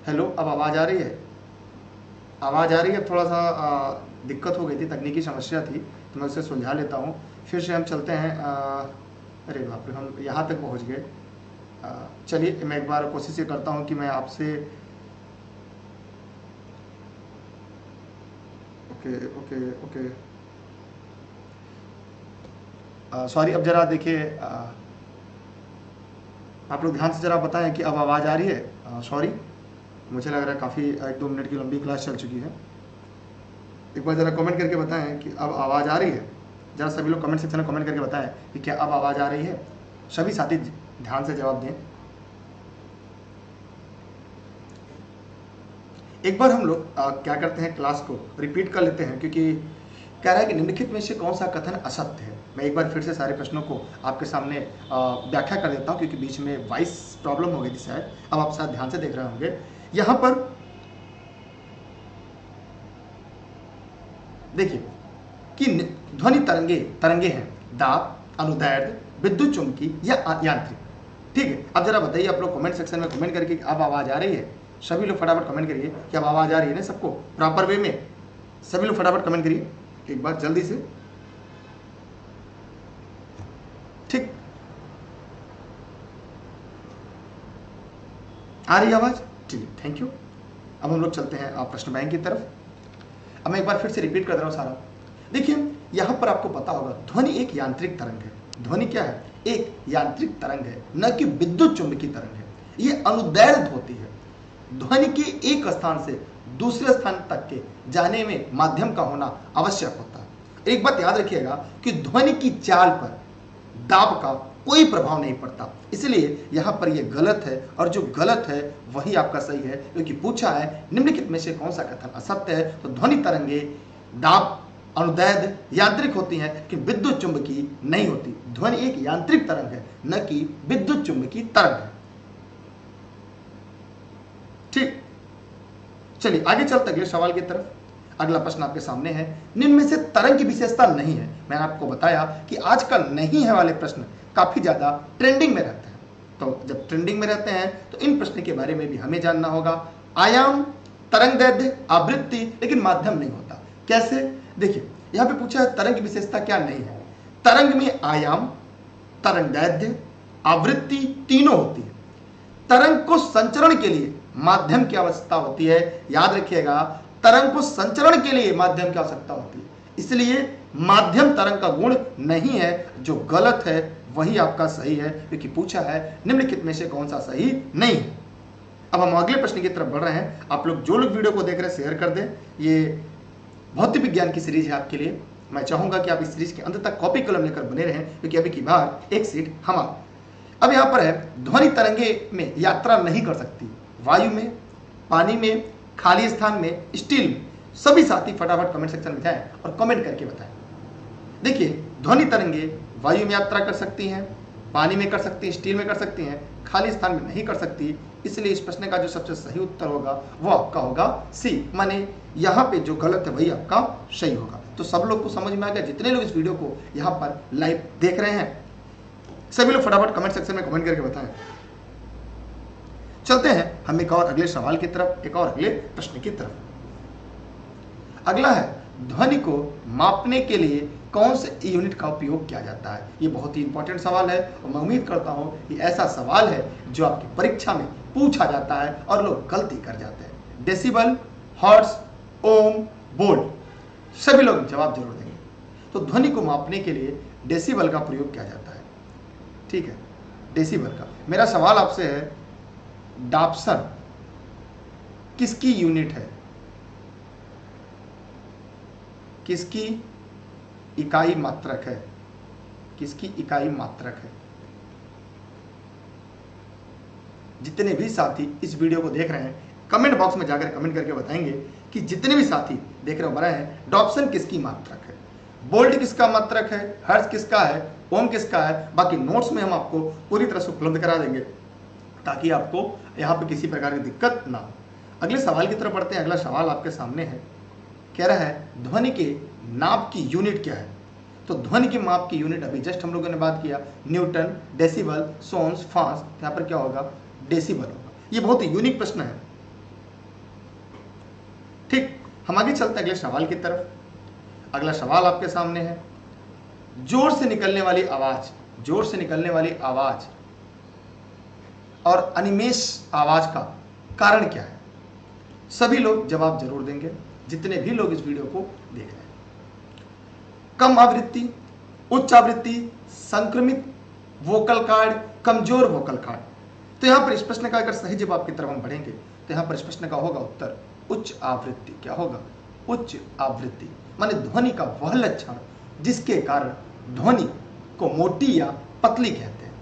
Hello, अब आवाज़ आ रही है? आवाज़ आ रही है? थोड़ा सा दिक्कत हो गई थी, तकनीकी समस्या थी, तो मैं उसे सुलझा लेता हूँ। फिर से हम चलते हैं। अरे बाप रे, हम यहाँ तक पहुँच गए। चलिए मैं एक बार कोशिश ये करता हूँ कि मैं आपसे ओके ओके ओके सॉरी, अब ज़रा देखिए, आप लोग ध्यान से ज़रा बताएं कि अब आवाज़ आ रही है? सॉरी, मुझे लग रहा है काफ़ी 1-2 मिनट की लंबी क्लास चल चुकी है। एक बार ज़रा कमेंट करके बताएं कि अब आवाज़ आ रही है। ज़रा सभी लोग कमेंट सेक्शन में कमेंट करके बताएं कि क्या अब आवाज़ आ रही है। सभी साथी ध्यान से जवाब दें। एक बार हम लोग क्या करते हैं, क्लास को रिपीट कर लेते हैं, क्योंकि कह रहा है कि निम्नलिखित में से कौन सा कथन असत्य है। मैं एक बार फिर से सारे प्रश्नों को आपके सामने व्याख्या कर देता हूं, क्योंकि बीच में वॉइस प्रॉब्लम हो गई थी शायद। अब आप शायद ध्यान से देख रहे होंगे। यहां पर देखिए कि ध्वनि तरंगे तरंगे हैं, दाब, अनुदैर्ध्य, विद्युत चुंबकीय या यांत्रिक। ठीक है, अब जरा बताइए आप लोग कमेंट सेक्शन में कमेंट करके अब आवाज आ रही है। सभी लोग फटाफट कमेंट करिए कि अब आवाज आ रही है ना सबको प्रॉपर वे में। सभी लोग फटाफट कमेंट करिए एक बार जल्दी से। ठीक, आ रही है आवाज? ठीक है, थैंक यू। अब हम लोग चलते हैं प्रश्न बैंक की तरफ। अब मैं एक बार फिर से रिपीट कर रहा हूं सारा। देखिए यहां पर आपको पता होगा ध्वनि एक यांत्रिक तरंग है। ध्वनि क्या है? एक यांत्रिक तरंग है, न कि विद्युत चुंबकीय तरंग है। ये अनुदैर्ध्य होती है। ध्वनि के एक स्थान से दूसरे स्थान तक के जाने में माध्यम का होना आवश्यक होता है। एक बात याद रखिएगा कि ध्वनि की चाल पर दाब का कोई प्रभाव नहीं पड़ता, इसलिए यहां पर यह गलत है, और जो गलत है वही आपका सही है, क्योंकि पूछा है निम्नलिखित में से कौन सा कथन असत्य है। तो ध्वनि तरंगे दाब, अनुदैर्ध्य, यांत्रिक होती हैं, लेकिन विद्युत चुंबकीय नहीं होती। ध्वनि एक यांत्रिक तरंग है, न कि विद्युत चुंबकीय तरंग है। ठीक, चलिए आगे चलते अगले सवाल की तरफ। अगला प्रश्न आपके सामने है, निम्न में से तरंग की विशेषता नहीं है। मैंने आपको बताया कि आजकल नहीं है वाले प्रश्न काफी ज्यादा ट्रेंडिंग में रहते हैं। तो जब ट्रेंडिंग में रहते हैं तो इन प्रश्न के बारे में भी हमें जानना होगा। आयाम, तरंगदैर्ध्य, आवृत्ति, लेकिन माध्यम नहीं होता। कैसे? देखिए यहां पे पूछा है तरंग की विशेषता क्या नहीं है। तरंग में आयाम, तरंगदैर्ध्य, आवृत्ति तीनों होती है। तरंग को संचरण के लिए माध्यम की आवश्यकता होती है। याद रखिएगा, तरंग को संचरण के लिए माध्यम की आवश्यकता होती है, इसलिए माध्यम तरंग का गुण नहीं है। जो गलत है वही आपका सही है, क्योंकि पूछा है निम्नलिखित में से कौन सा सही नहीं है। अब हम अगले प्रश्न की तरफ बढ़ रहे हैं। आप लोग जो लोग वीडियो को देख रहे हैं शेयर कर दें। ये भौतिक विज्ञान की सीरीज है आपके लिए। मैं चाहूंगा कि आप इस सीरीज के अंत तक कॉपी कलम लेकर बने रहें, क्योंकि अभी की बार एक सीट हमारा। अब यहां पर है ध्वनि तरंगे में यात्रा नहीं कर सकती। वायु में, पानी में, खाली स्थान में, स्टील में। सभी साथी फटाफट कमेंट सेक्शन में जाएं और कमेंट करके बताएं। देखिए ध्वनि तरंगे वायु में यात्रा कर सकती हैं, पानी में कर सकती हैं, स्टील में कर सकती हैं, खाली स्थान में नहीं कर सकती। इसलिए इस प्रश्न का जो सबसे सही उत्तर होगा वो आपका होगा सी, माने यहाँ पे जो गलत है वही आपका सही होगा। तो सब लोग को समझ में आ गया, जितने लोग इस वीडियो को यहाँ पर लाइव देख रहे हैं सभी लोग फटाफट कमेंट सेक्शन में कमेंट करके बताएं। चलते हैं हम एक और अगले सवाल की तरफ, एक और अगले प्रश्न की तरफ। अगला है ध्वनि को मापने के लिए कौन से यूनिट का उपयोग किया जाता है। ये बहुत ही इंपॉर्टेंट सवाल है, और मैं उम्मीद करता हूं कि ऐसा सवाल है जो आपकी परीक्षा में पूछा जाता है और लोग गलती कर जाते हैं। डेसिबल, हर्ट्ज, ओम, वोल्ट, सभी लोग जवाब जरूर देंगे। तो ध्वनि को मापने के लिए डेसिबल का प्रयोग किया जाता है। ठीक है, डेसिबल का। मेरा सवाल आपसे है, डाप्सन किसकी यूनिट है? किसकी इकाई मात्रक है? किसकी इकाई मात्रक है? जितने भी साथी इस वीडियो को देख रहे हैं कमेंट बॉक्स में जाकर कमेंट करके बताएंगे कि जितने भी साथी देख रहे हो बना है, डॉप्सन किसकी मात्रक है, वोल्ट किसका मात्रक है, हर्ट्ज किसका है, ओम किसका है। बाकी नोट्स में हम आपको पूरी तरह से उपलब्ध करा देंगे, ताकि आपको यहाँ पे किसी प्रकार की दिक्कत ना हो। अगले सवाल की तरफ बढ़ते हैं। अगला सवाल आपके सामने है, कह रहा है ध्वनि के नाप की यूनिट क्या है। तो ध्वनि के माप की यूनिट अभी जस्ट हम लोगों ने बात किया, न्यूटन, डेसिबल, सोन्स, फांस। यहाँ पर क्या होगा? डेसिबल होगा। ये बहुत ही यूनिक प्रश्न है, ठीक, हम आगे चलते हैं अगले सवाल की तरफ। अगला सवाल आपके सामने है, जोर से निकलने वाली आवाज, जोर से निकलने वाली आवाज और अनिमेष आवाज का कारण क्या है? सभी लोग जवाब जरूर देंगे, जितने भी लोग इस वीडियो को देख रहे हैं। कम आवृत्ति, उच्च आवृत्ति, संक्रमित वोकल कार्ड, कमजोर वोकल कार्ड। तो यहां पर इस प्रश्न का अगर सही जवाब की तरफ हम बढ़ेंगे तो यहां पर इस प्रश्न का होगा उत्तर उच्च आवृत्ति। क्या होगा? उच्च आवृत्ति, माने ध्वनि का वह लक्षण जिसके कारण ध्वनि को मोटी या पतली कहते हैं।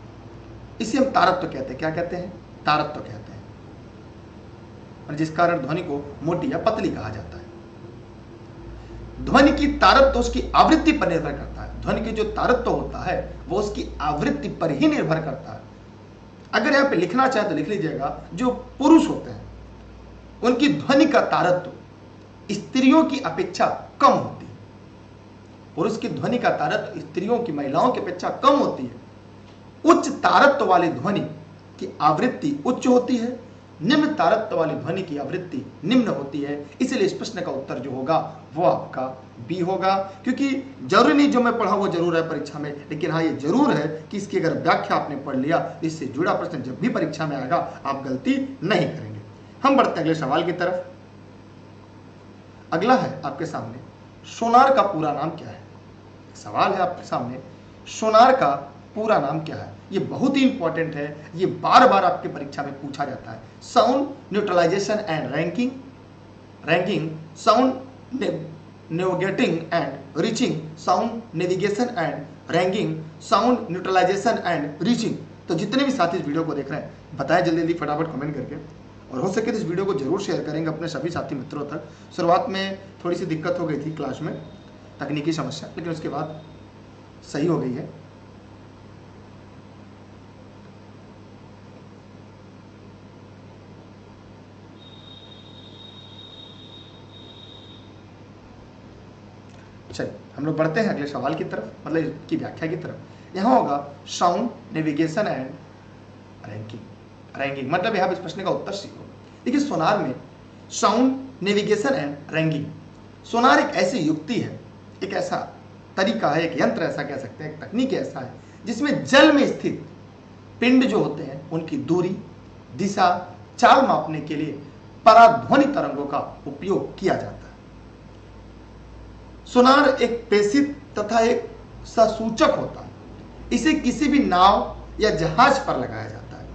इसे हम तारत्व कहते हैं। क्या कहते हैं? तारत्व कहते हैं, और जिस कारण ध्वनि को मोटी या पतली कहा जाता है। ध्वनि की तारत्व उसकी आवृत्ति पर निर्भर करता है। ध्वनि की जो तारत्व होता है वो उसकी आवृत्ति पर ही निर्भर करता है। अगर यहां पे लिखना चाहे तो लिख लीजिएगा, जो पुरुष होते हैं उनकी ध्वनि का तारत्व स्त्रियों की अपेक्षा कम होती है। पुरुष की ध्वनि का तारत्व स्त्रियों की, महिलाओं की अपेक्षा कम होती है। उच्च तारत्व वाली ध्वनि की आवृत्ति उच्च होती है, निम्न तारत्व वाली ध्वनि की आवृत्ति निम्न होती है। इसलिए इस प्रश्न का उत्तर जो होगा वो आपका बी होगा, क्योंकि जरूरी नहीं जो मैं पढ़ा वो जरूर है परीक्षा में, लेकिन हाँ ये जरूर है कि इसकी अगर व्याख्या आपने पढ़ लिया, इससे जुड़ा प्रश्न जब भी परीक्षा में आएगा आप गलती नहीं करेंगे। हम बढ़ते हैं अगले सवाल की तरफ। अगला है आपके सामने, सोनार का पूरा नाम क्या है? सवाल है आपके सामने, सोनार का पूरा नाम क्या है? ये बहुत ही इंपॉर्टेंट है, ये बार बार आपके परीक्षा में पूछा जाता है। Sound neutralization and ranking, sound navigating and reaching, sound navigation and ranking, sound neutralization and reaching. तो जितने भी साथी इस वीडियो को देख रहे हैं बताएं जल्दी जल्दी फटाफट कमेंट करके, और हो सके तो इस वीडियो को जरूर शेयर करेंगे अपने सभी साथी मित्रों तक। शुरुआत में थोड़ी सी दिक्कत हो गई थी क्लास में, तकनीकी समस्या, लेकिन उसके बाद सही हो गई है। चलिए हम लोग बढ़ते हैं अगले सवाल की तरफ, मतलब इसकी व्याख्या की तरफ। यहां होगा साउंड नेविगेशन एंड रैंकिंग, मतलब यहां इस प्रश्न का उत्तर सी होगा। देखिए सोनार में साउंड नेविगेशन एंड रैंकिंग, सोनार एक ऐसी युक्ति है, एक ऐसा तरीका है, एक यंत्र ऐसा कह सकते हैं, एक तकनीक ऐसा है जिसमें जल में स्थित पिंड जो होते हैं उनकी दूरी, दिशा, चाल मापने के लिए पराध्वनि तरंगों का उपयोग किया जाता है। सोनार एक प्रेषित तथा एक ससूचक होता है। इसे किसी भी नाव या जहाज पर लगाया जाता है।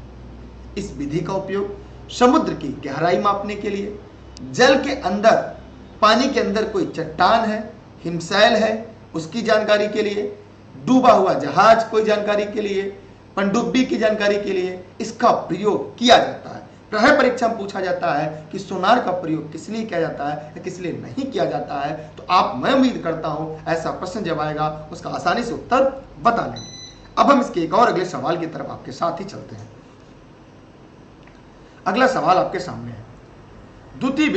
इस विधि का उपयोग समुद्र की गहराई मापने के लिए, जल के अंदर, पानी के अंदर कोई चट्टान है, हिमशैल है, उसकी जानकारी के लिए, डूबा हुआ जहाज कोई जानकारी के लिए, पनडुब्बी की जानकारी के लिए इसका प्रयोग किया जाता है। प्राय परीक्षा में पूछा जाता है कि सोनार का प्रयोग किस लिए किया जाता है या किस लिए नहीं किया जाता है, तो मैं उम्मीद करता हूं ऐसा प्रश्न जब आएगा उसका आसानी से उत्तर बता लेंगे। अब हम इसके एक और अगले सवाल की तरफ आपके साथ ही चलते हैं। अगला सवाल आपके सामने है, द्वितीय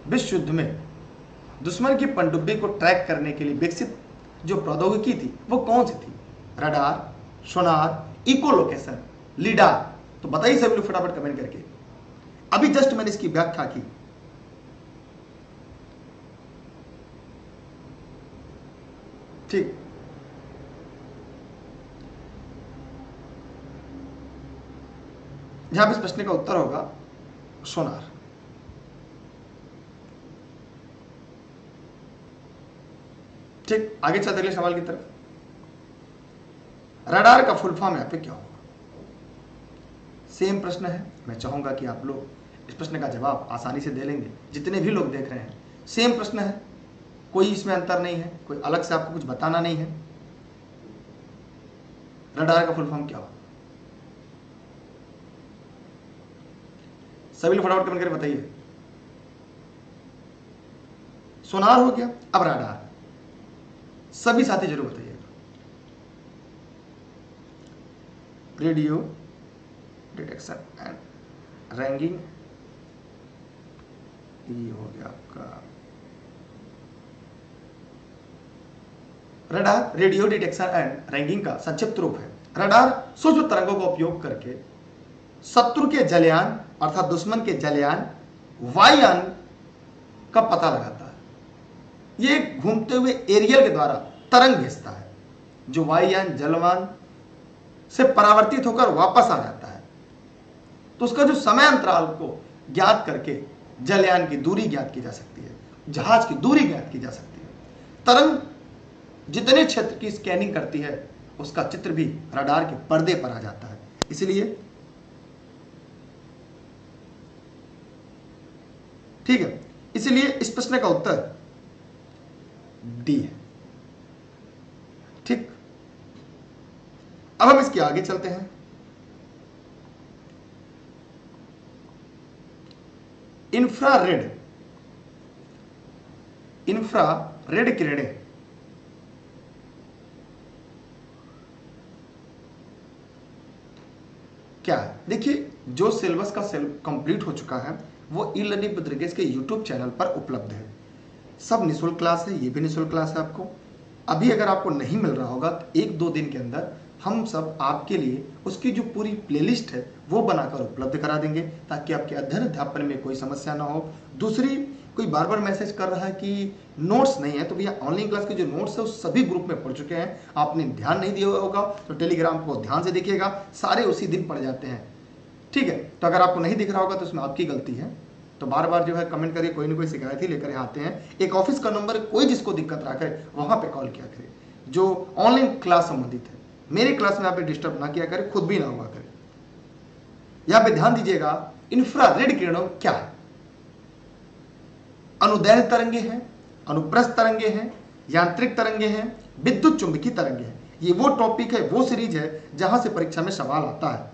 विश्व युद्ध में दुश्मन की पनडुब्बी को ट्रैक करने के लिए विकसित जो प्रौद्योगिकी थी वो कौन सी थी? रडार, सोनार, इकोलोकेशन, लीडार। तो बताइए सभी लोग फटाफट कमेंट करके। अभी जस्ट मैंने इसकी व्याख्या की। ठीक, यहां पर इस प्रश्न का उत्तर होगा सोनार। ठीक, आगे चलते अगले सवाल की तरफ। रडार का फुल फॉर्म यहां पे क्या होगा? सेम प्रश्न है, मैं चाहूंगा कि आप लोग इस प्रश्न का जवाब आसानी से दे लेंगे, जितने भी लोग देख रहे हैं। सेम प्रश्न है, कोई इसमें अंतर नहीं है, कोई अलग से आपको कुछ बताना नहीं है। रडार का फुल फॉर्म क्या होगा? सभी लोग फटाफट कमेंट करके बताइए। सोनार हो गया, अब रडार। सभी साथी जरूर बताइएगा। रेडियो डिटेक्शन एंड रैंकिंग, ये हो गया आपका radar. Radio detection and ranking का संक्षिप्त रूप है। रडार सूक्ष्म तरंगों का उपयोग करके शत्रु के जलयान अर्थात दुश्मन के जलयान वायुयान का पता लगाता है। ये घूमते हुए एरियल के द्वारा तरंग भेजता है जो वायुयान जलवान से परावर्तित होकर वापस आ जाता है। तो उसका जो समय अंतराल को ज्ञात करके जलयान की दूरी ज्ञात की जा सकती है, जहाज की दूरी ज्ञात की जा सकती है। तरंग जितने क्षेत्र की स्कैनिंग करती है उसका चित्र भी रडार के पर्दे पर आ जाता है। इसलिए ठीक है, इसलिए इस प्रश्न का उत्तर डी है। ठीक, अब हम इसके आगे चलते हैं। इंफ्रारेड किरणें क्या है? देखिए, जो सिलेबस का कंप्लीट हो चुका है वो ई लर्निंग विद रिगेश के यूट्यूब चैनल पर उपलब्ध है। सब निःशुल्क क्लास है, ये भी निःशुल्क क्लास है। आपको अभी अगर आपको नहीं मिल रहा होगा तो 1-2 दिन के अंदर हम सब आपके लिए उसकी जो पूरी प्लेलिस्ट है वो बनाकर उपलब्ध करा देंगे ताकि आपके अध्ययन अध्यापन में कोई समस्या ना हो। दूसरी, कोई बार बार मैसेज कर रहा है कि नोट्स नहीं है, तो भैया ऑनलाइन क्लास के जो नोट्स है उस सभी ग्रुप में पढ़ चुके हैं। आपने ध्यान नहीं दिया होगा तो टेलीग्राम को ध्यान से देखिएगा, सारे उसी दिन पढ़ जाते हैं। ठीक है, तो अगर आपको नहीं दिख रहा होगा तो उसमें आपकी गलती है। तो बार बार जो है कमेंट करिए, कोई ना कोई शिकायत ही लेकर आते हैं। एक ऑफिस का नंबर, कोई जिसको दिक्कत रहा करे वहां पे कॉल किया करे, जो ऑनलाइन क्लास संबंधित है। मेरी क्लास में आप डिस्टर्ब ना किया करे, खुद भी ना हुआ करे। यहां पे ध्यान दीजिएगा, इंफ्रारेड किरणों क्या है? अनुदैर्घ्य तरंगे हैं, अनुप्रस्थ तरंगे हैं, यांत्रिक तरंगे हैं, विद्युत चुंबकीय तरंगे हैं। ये वो टॉपिक है, वो सीरीज है जहां से परीक्षा में सवाल आता है।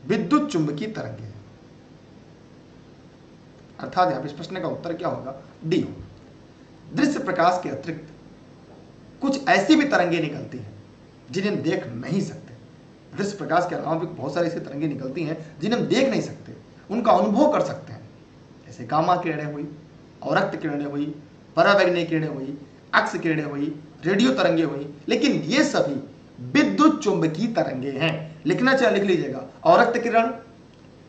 विद्युत चुंबकीय तरंगे हैं, अर्थात यहां इस प्रश्न का उत्तर क्या होगा? डी होगा। दृश्य प्रकाश के अतिरिक्त कुछ ऐसी भी तरंगे निकलती हैं जिन्हें देख नहीं सकते। दृश्य प्रकाश के अलावा भी बहुत सारी ऐसी तरंगे निकलती हैं जिन्हें हम देख नहीं सकते, उनका अनुभव कर सकते हैं। जैसे गामा किरणें हुई, अवरक्त किरणें हुई, परावैंगनीय किरणें हुई, एक्स किरणें हुई, रेडियो तरंगे हुई। लेकिन ये सभी विद्युत चुंबकीय तरंगे हैं। लिखना चाहे लिख लीजिएगा, अवरक्त किरण,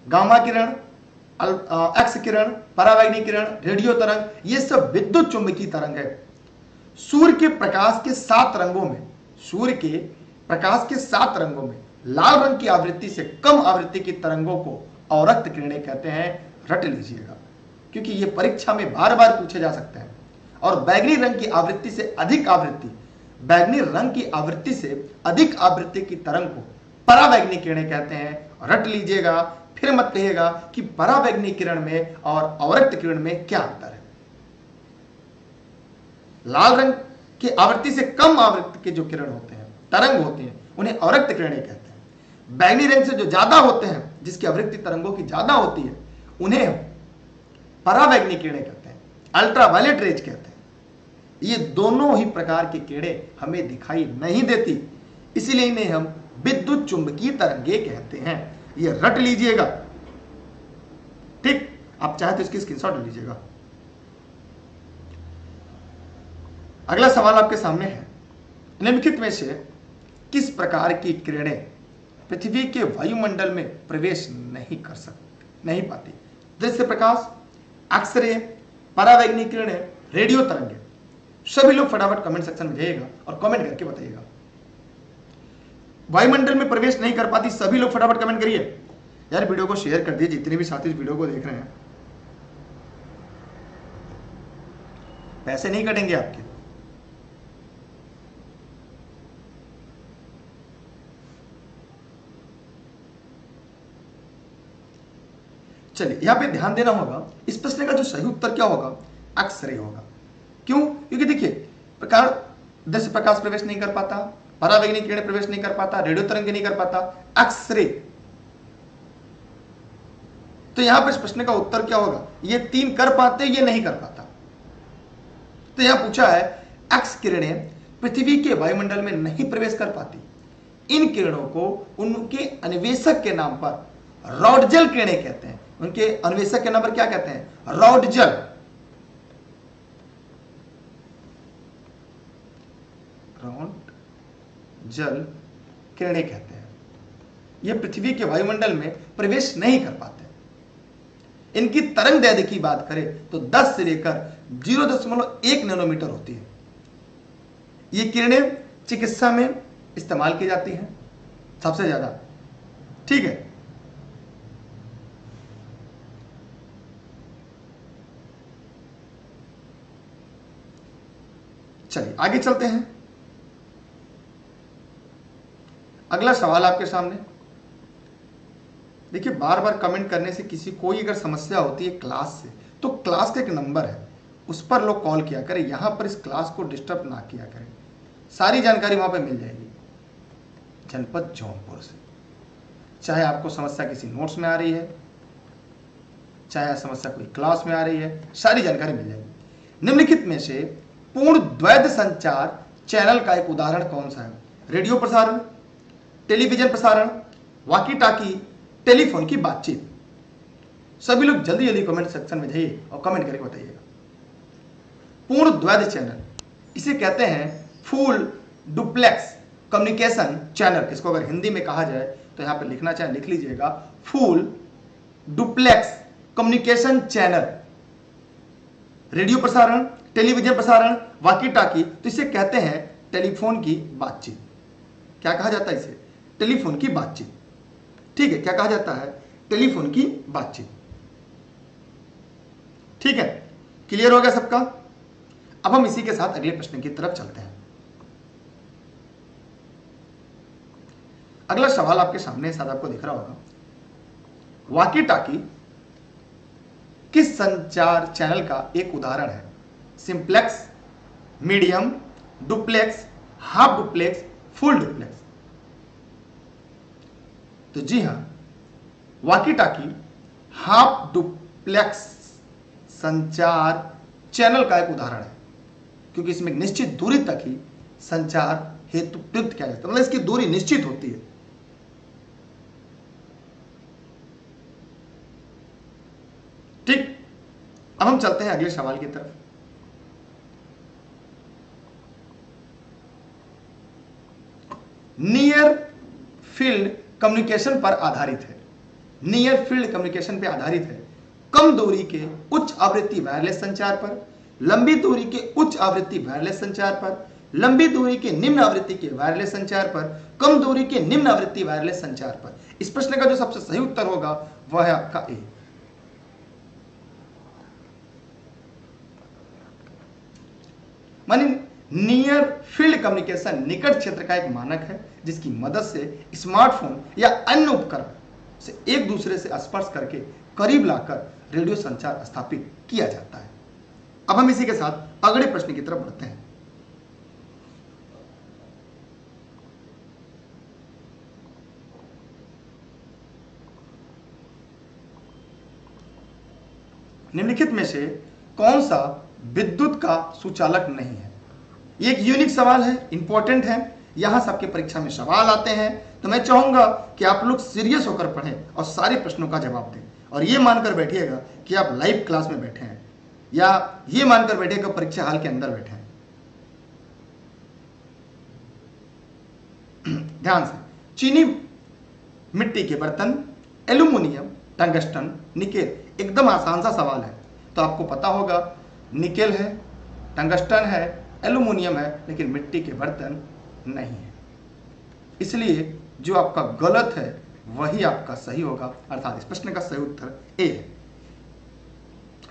गामा किरण, एक्स किरण, परावैंगनीय किरण, रेडियो तरंग, ये सब विद्युत चुंबकीय तरंग है। सूर्य के प्रकाश के 7 रंगों में लाल रंग की आवृत्ति से कम आवृत्ति की तरंगों को अवरक्त किरणें कहते हैं। रट लीजिएगा, क्योंकि ये परीक्षा में बार बार पूछे जा सकते हैं। और बैगनी रंग की आवृत्ति से अधिक आवृत्ति की तरंग को परावैंगनी किरणें कहते हैं। रट लीजिएगा, फिर मत कहिएगा कि परावैंगनी किरण में और अवरक्त किरण में क्या अंतर है। लाल रंग की आवृत्ति से कम आवृत्ति के जो किरण होते हैं, तरंग होते हैं, उन्हें अवरक्त किरणें कहते हैं। बैगनी रंग से जो ज्यादा होते हैं, जिसकी आवृत्ति तरंगों की ज्यादा होती है, उन्हें परावैंगनी किरणें कहते हैं, अल्ट्रावायलेट रेज कहते हैं। ये दोनों ही प्रकार की किरणें हमें दिखाई नहीं देती, इसलिए इन्हें हम विद्युत चुंबकीय तरंगे कहते हैं। ये रट लीजिएगा। ठीक, आप चाहे तो इसकी स्क्रीनशॉट ले लीजिएगा। अगला सवाल आपके सामने है, निम्नलिखित में से किस प्रकार की किरणें पृथ्वी के वायुमंडल में प्रवेश नहीं पाती? दृश्य प्रकाश, एक्सरे, परावैंगनी किरणें, रेडियो तरंगे। सभी लोग फटाफट कमेंट सेक्शन में जाइएगा और कमेंट करके बताइएगा। वायुमंडल में प्रवेश नहीं कर पाती, सभी लोग फटाफट कमेंट करिए। यार वीडियो को शेयर कर दिए, जितने भी साथी इस वीडियो को देख रहे हैं। पैसे नहीं कटेंगे आपके। चलिए, यहां पे ध्यान देना होगा, इस प्रश्न का जो सही उत्तर क्या होगा? एक्सरे होगा। क्यों? क्योंकि देखिए, प्रकार दृश्य प्रकाश प्रवेश नहीं कर पाता, परावैंगनी किरण प्रवेश नहीं कर पाता, रेडियो तरंग नहीं कर पाता, एक्सरे। तो यहां पर इस प्रश्न का उत्तर क्या होगा? ये 3 कर पाते, ये नहीं कर पाता। तो यहां पूछा है, एक्स किरणें पृथ्वी के वायुमंडल में नहीं प्रवेश कर पाती। इन किरणों को उनके अन्वेषक के नाम पर रॉडजल किरणें कहते हैं। उनके अन्वेषक के नाम पर क्या कहते हैं? रॉडजल। रॉडजल किरणें कहते हैं। ये पृथ्वी के वायुमंडल में प्रवेश नहीं कर पाते। इनकी तरंग दैर्ध्य की बात करें तो 10 से लेकर 0.1 नैनोमीटर होती है। ये किरणें चिकित्सा में इस्तेमाल की जाती हैं सबसे ज्यादा, ठीक है। चलिए आगे चलते हैं। अगला सवाल आपके सामने देखिए, बार बार कमेंट करने से किसी कोई अगर समस्या होती है क्लास से, तो क्लास का एक नंबर है, उस पर लोग कॉल किया करें। यहां पर इस क्लास को डिस्टर्ब ना किया करें, सारी जानकारी वहां पर मिल जाएगी जनपद जौनपुर से। चाहे आपको समस्या किसी नोट्स में आ रही है, चाहे समस्या कोई क्लास में आ रही है, सारी जानकारी मिल जाएगी। निम्नलिखित में से पूर्ण द्वैध संचार चैनल का एक उदाहरण कौन सा है? रेडियो प्रसारण, टेलीविजन प्रसारण, वॉकी टॉकी, टेलीफोन की बातचीत। सभी लोग जल्दी जल्दी कमेंट सेक्शन में जाइए और कमेंट करके बताइएगा। पूर्ण द्वैध चैनल, इसे कहते हैं फुल डुप्लेक्स कम्युनिकेशन चैनल। इसको अगर हिंदी में कहा जाए तो यहां पर लिखना चाहे लिख लीजिएगा, full duplex communication channel. Radio प्रसारण, टेलीविजन प्रसारण, वॉकी टॉकी, तो इसे कहते हैं टेलीफोन की बातचीत। क्या कहा जाता है इसे? टेलीफोन की बातचीत, ठीक है। क्या कहा जाता है? टेलीफोन की बातचीत, ठीक है। क्लियर हो गया सबका? अब हम इसी के साथ अगले प्रश्न की तरफ चलते हैं। अगला सवाल आपके सामने शायद आपको दिख रहा होगा। वॉकी टॉकी किस संचार चैनल का एक उदाहरण है? Simplex, medium, duplex, half duplex, full duplex. तो जी हां, वॉकी टॉकी हाफ डुप्लेक्स संचार चैनल का एक उदाहरण है, क्योंकि इसमें निश्चित दूरी तक ही संचार हेतु प्रयुक्त किया जाता है, मतलब इसकी दूरी निश्चित होती है। ठीक, अब हम चलते हैं अगले सवाल की तरफ। नियर फील्ड कम्युनिकेशन पर आधारित है। नियर फील्ड कम्युनिकेशन पर आधारित है। कम दूरी के उच्च आवृत्ति वायरलेस संचार पर, लंबी दूरी के उच्च आवृत्ति वायरलेस संचार पर, लंबी दूरी के निम्न आवृत्ति के वायरलेस संचार पर, कम दूरी के निम्न आवृत्ति वायरलेस संचार पर। इस प्रश्न का जो सबसे सही उत्तर होगा वह है आपका ए। मानी नियर फील्ड कम्युनिकेशन निकट क्षेत्र का एक मानक है, जिसकी मदद से स्मार्टफोन या अन्य उपकरण से एक दूसरे से स्पर्श करके करीब लाकर रेडियो संचार स्थापित किया जाता है। अब हम इसी के साथ अगले प्रश्न की तरफ बढ़ते हैं। निम्नलिखित में से कौन सा विद्युत का सुचालक नहीं है? ये एक यूनिक सवाल है, इंपॉर्टेंट है, यहां सबके परीक्षा में सवाल आते हैं, तो मैं चाहूंगा कि आप लोग सीरियस होकर पढ़ें और सारे प्रश्नों का जवाब दें, और ये मानकर बैठिएगा कि आप लाइव क्लास में बैठे हैं, या ये मानकर बैठिएगा परीक्षा हाल के अंदर बैठे हैं। ध्यान से, चीनी मिट्टी के बर्तन, एल्यूमिनियम, टंगस्टन, निकेल, एकदम आसान सा सवाल है। तो आपको पता होगा निकेल है, टंगस्टन है, एल्यूमिनियम है, लेकिन मिट्टी के बर्तन नहीं है। इसलिए जो आपका गलत है वही आपका सही होगा, अर्थात इस प्रश्न का सही उत्तर ए है।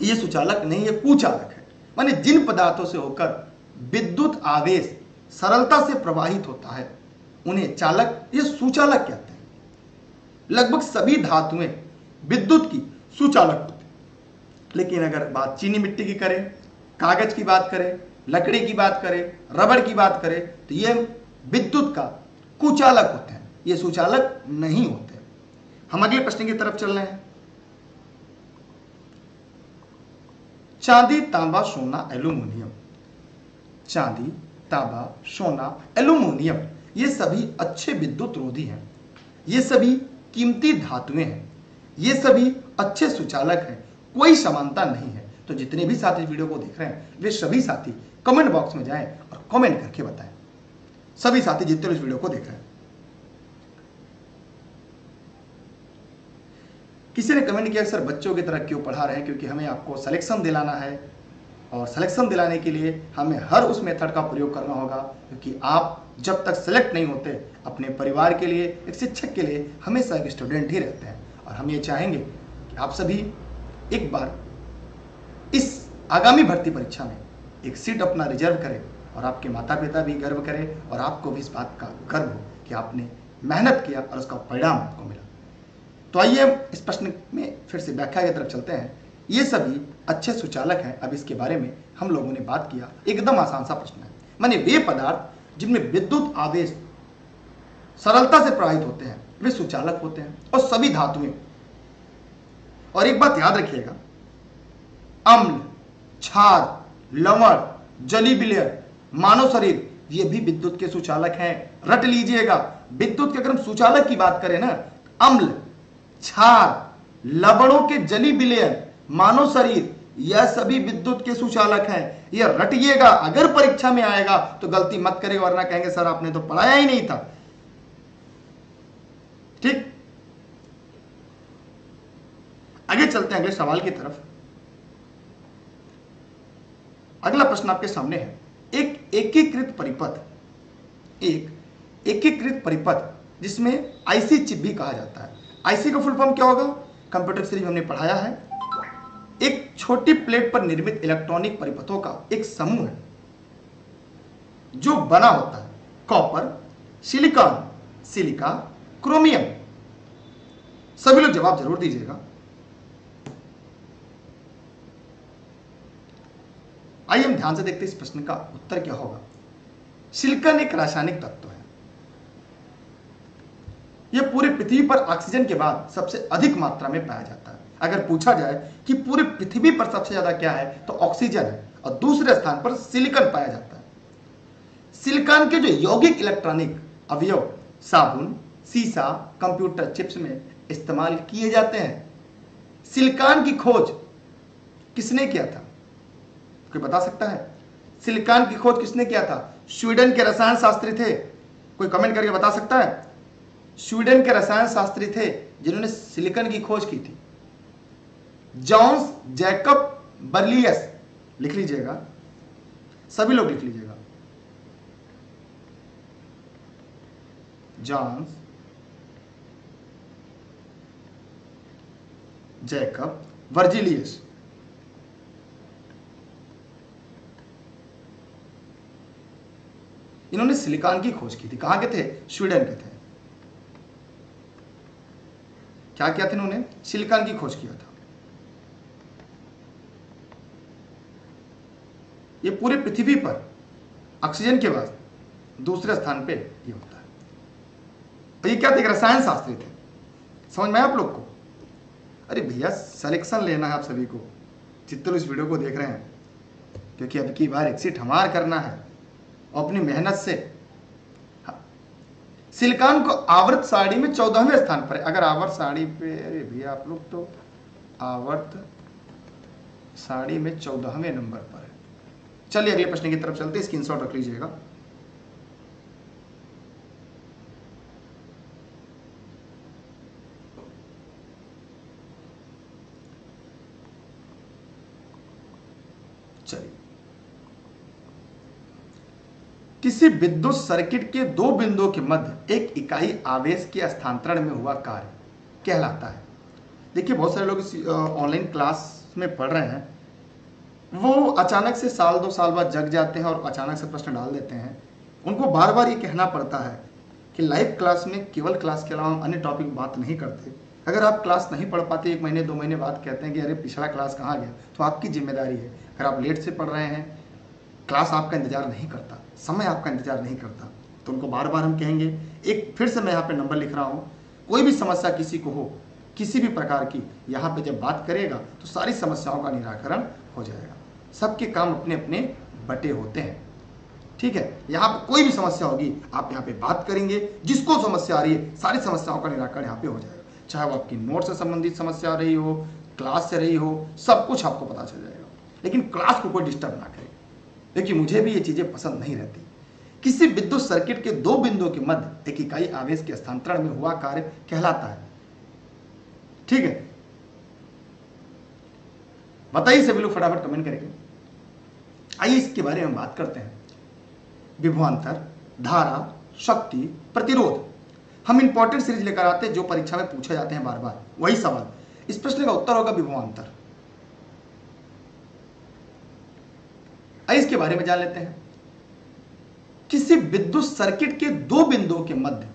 ये सुचालक नहीं, ये कुचालक है। माने जिन पदार्थों से होकर विद्युत आवेश सरलता से प्रवाहित होता है उन्हें चालक, ये सुचालक कहते हैं। लगभग सभी धातुएं विद्युत की सुचालक होती हैं, लेकिन अगर बात चीनी मिट्टी की करें, कागज की बात करें, लकड़ी की बात करें, रबड़ की बात करें, तो ये विद्युत का कुचालक होते हैं, ये सुचालक नहीं होते। हम अगले प्रश्न की तरफ चल रहे हैं। चांदी, तांबा, सोना, एल्यूमिनियम। चांदी, तांबा, सोना, एल्यूमिनियम, ये सभी अच्छे विद्युत रोधी हैं, ये सभी कीमती धातुएं हैं, ये सभी अच्छे सुचालक हैं, कोई समानता नहीं है। तो जितने भी साथी वीडियो को देख रहे हैं वे सभी साथी कमेंट बॉक्स में जाएं और कमेंट करके बताएं। सभी साथी जितने इस वीडियो को देख रहे हैं। किसी ने कमेंट किया सर बच्चों की तरह क्यों पढ़ा रहे हैं, क्योंकि हमें आपको सिलेक्शन दिलाना है और सिलेक्शन दिलाने के लिए हमें हर उस मेथड का प्रयोग करना होगा, क्योंकि आप जब तक सेलेक्ट नहीं होते अपने परिवार के लिए, एक शिक्षक के लिए हमेशा एक स्टूडेंट ही रहते हैं। और हम ये चाहेंगे कि आप सभी एक बार इस आगामी भर्ती परीक्षा में एक सीट अपना रिजर्व करें और आपके माता पिता भी गर्व करें और आपको भी इस बात का गर्व हो कि आपने मेहनत किया और उसका परिणाम आपको मिला। तो आइए हम इस प्रश्न में फिर से व्याख्या की तरफ चलते हैं। ये सभी अच्छे सुचालक हैं। अब इसके बारे में हम लोगों ने बात किया, एकदम आसान सा प्रश्न है। माने वे पदार्थ जिनमें विद्युत आवेश सरलता से प्रवाहित होते हैं वे सुचालक होते हैं, और सभी धातुएं। और एक बात याद रखिएगा, अम्ल, क्षार, लवण, जली विलयन, मानव शरीर, ये भी विद्युत के सुचालक हैं। रट लीजिएगा, विद्युत के अगर हम सुचालक की बात करें ना, अम्ल, क्षार, लवणों के जली विलयन, मानव शरीर, यह सभी विद्युत के सुचालक हैं। यह रटिएगा, अगर परीक्षा में आएगा तो गलती मत करिएगा, वरना कहेंगे सर आपने तो पढ़ाया ही नहीं था। ठीक, आगे चलते हैं अगले सवाल की तरफ। अगला प्रश्न आपके सामने है, एक एकीकृत परिपथ जिसमें आईसी चिप भी कहा जाता है। आईसी का फुल फॉर्म क्या होगा, कंप्यूटर सीरीज हमने पढ़ाया है। एक छोटी प्लेट पर निर्मित इलेक्ट्रॉनिक परिपथों का एक समूह है जो बना होता है कॉपर, सिलिकॉन, सिलिका, क्रोमियम। सभी लोग जवाब जरूर दीजिएगा। आइए हम ध्यान से देखते हैं इस प्रश्न का उत्तर क्या होगा। सिलिकॉन एक रासायनिक तत्व है। यह पूरी पृथ्वी पर ऑक्सीजन के बाद सबसे अधिक मात्रा में पाया जाता है। अगर पूछा जाए कि पूरी पृथ्वी पर सबसे ज्यादा क्या है तो ऑक्सीजन है, और दूसरे स्थान पर सिलिकॉन पाया जाता है। सिलिकॉन के जो यौगिक इलेक्ट्रॉनिक अवयव साबुन, सीसा, कंप्यूटर चिप्स में इस्तेमाल किए जाते हैं। सिलिकॉन की खोज किसने किया था, कोई बता सकता है? सिलिकॉन की खोज किसने किया था? स्वीडन के रसायन शास्त्री थे। कोई कमेंट करके बता सकता है? स्वीडन के रसायन शास्त्री थे जिन्होंने सिलिकॉन की खोज की थी, जॉन्स जैकब बर्लियस। लिख लीजिएगा, सभी लोग लिख लीजिएगा, जॉन्स जैकब वर्जिलियस। इन्होंने सिलिकॉन की खोज की थी। कहां के थे? स्वीडन के थे। क्या किया था इन्होंने? सिलिकॉन की खोज किया था। ये पूरे पृथ्वी पर ऑक्सीजन के बाद दूसरे स्थान पे ये होता है। तो ये क्या थे? रसायन शास्त्री थे। समझ में आप लोग को? अरे भैया सिलेक्शन लेना है आप सभी को, जितने लोग इस वीडियो को देख रहे हैं, क्योंकि अब की बार एग्जिट हमार करना है और अपनी मेहनत से। हाँ। सिलिकॉन को आवर्त सारणी में 14वें स्थान पर है। अगर आवर्त सारणी पे, अरे भैया आप लोग तो आवर्त सारणी में 14वें नंबर पर है। चलिए अगले प्रश्न की तरफ चलते हैं, स्क्रीनशॉट रख लीजिएगा। चलिए, किसी विद्युत सर्किट के दो बिंदुओं के मध्य एक इकाई आवेश के स्थानांतरण में हुआ कार्य कहलाता है। देखिए बहुत सारे लोग ऑनलाइन क्लास में पढ़ रहे हैं, वो अचानक से साल 2 साल बाद जग जाते हैं और अचानक से प्रश्न डाल देते हैं। उनको बार बार ये कहना पड़ता है कि लाइव क्लास में केवल क्लास के अलावा हम अन्य टॉपिक बात नहीं करते। अगर आप क्लास नहीं पढ़ पाते, 1 महीने 2 महीने बाद कहते हैं कि अरे पिछला क्लास कहाँ गया, तो आपकी जिम्मेदारी है। अगर आप लेट से पढ़ रहे हैं, क्लास आपका इंतजार नहीं करता, समय आपका इंतजार नहीं करता, तो उनको बार बार हम कहेंगे। एक फिर से मैं यहाँ पे नंबर लिख रहा हूँ, कोई भी समस्या किसी को हो, किसी भी प्रकार की, यहाँ पे जब बात करेगा तो सारी समस्याओं का निराकरण हो जाएगा। सबके काम अपने अपने बटे होते हैं, ठीक है। यहाँ पे कोई भी समस्या होगी आप यहाँ पे बात करेंगे, जिसको समस्या आ रही है सारी समस्याओं का निराकरण यहाँ पे हो जाएगा। चाहे वो आपकी नोट से संबंधित समस्या आ रही हो, क्लास से रही हो, सब कुछ आपको पता चल जाएगा। लेकिन क्लास को कोई डिस्टर्ब ना करे, क्योंकि मुझे भी ये चीजें पसंद नहीं रहती। किसी विद्युत सर्किट के दो बिंदुओं के मध्य एक इकाई आवेश के स्थानांतरण में हुआ कार्य कहलाता है, ठीक है। बताइए सभी लोग फटाफट कमेंट करेंगे। आइए इसके बारे में बात करते हैं। विभवांतर, धारा, शक्ति, प्रतिरोध। हम इंपॉर्टेंट सीरीज लेकर आते हैं जो परीक्षा में पूछे जाते हैं बार बार, वही सवाल। इस प्रश्न का उत्तर होगा विभवांतर। आइए इसके बारे में जान लेते हैं। किसी विद्युत सर्किट के दो बिंदुओं के मध्य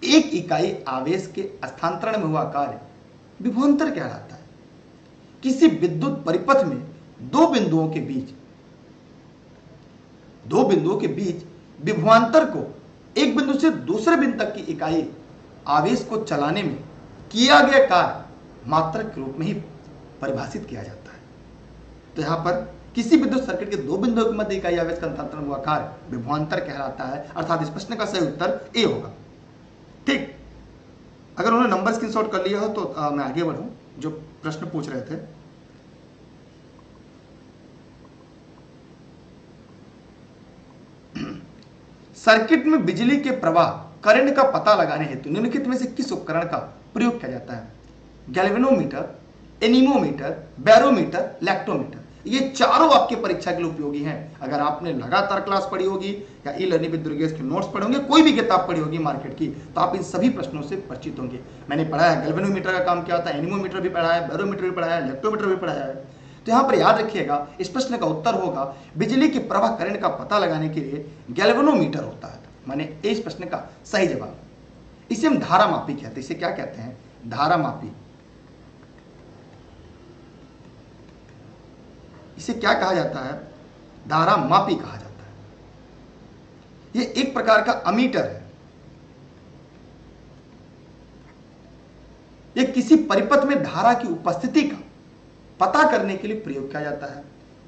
एक इकाई आवेश के स्थानांतरण में हुआ कार्य विभवांतर कहलाता है। किसी विद्युत परिपथ में दो बिंदुओं के बीच विभवांतर को एक बिंदु से दूसरे बिंदु तक की इकाई आवेश को चलाने में किया गया कार्य मात्रक के रूप में ही परिभाषित किया जाता है। तो यहां पर किसी विद्युत सर्किट के दो बिंदुओं के मध्य इकाई आवेश का स्थानांतरण हुआ कार्य विभवांतर कहलाता है, अर्थात इस प्रश्न का सही उत्तर ए होगा। ठीक, अगर उन्होंने नंबर स्क्रीनशॉट कर लिया हो तो मैं आगे बढ़ूं। जो प्रश्न पूछ रहे थे, सर्किट में बिजली के प्रवाह करंट का पता लगाने हेतु निम्नलिखित में से किस उपकरण का प्रयोग किया जाता है? Galvanometer, anemometer, barometer, lactometer. ये चारों आपके परीक्षा के लिए उपयोगी हैं। अगर आपने लगातार क्लास पढ़ी होगी या ई लर्निंग विद दुर्गेश के नोट्स पढ़े होंगे, कोई भी किताब पढ़ी होगी मार्केट की, तो आप इन सभी प्रश्नों से परिचित होंगे। मैंने पढ़ा है गैल्वेनोमीटर का काम क्या होता है, एनीमोमीटर भी पढ़ा है, बैरोमीटर भी पढ़ा है, लैक्टोमीटर भी पढ़ा है। तो यहां पर याद रखिएगा, इस प्रश्न का उत्तर होगा बिजली के प्रवाह करंट का पता लगाने के लिए गैल्वेनोमीटर होता है। माने इस प्रश्न का सही जवाब। इसे हम धारामापी कहते हैं। इसे क्या कहते हैं? धारामापी। इसे क्या कहा जाता है? धारामापी कहा जाता है। यह एक प्रकार का अमीटर है। यह किसी परिपथ में धारा की उपस्थिति का पता करने के लिए प्रयोग किया जाता है।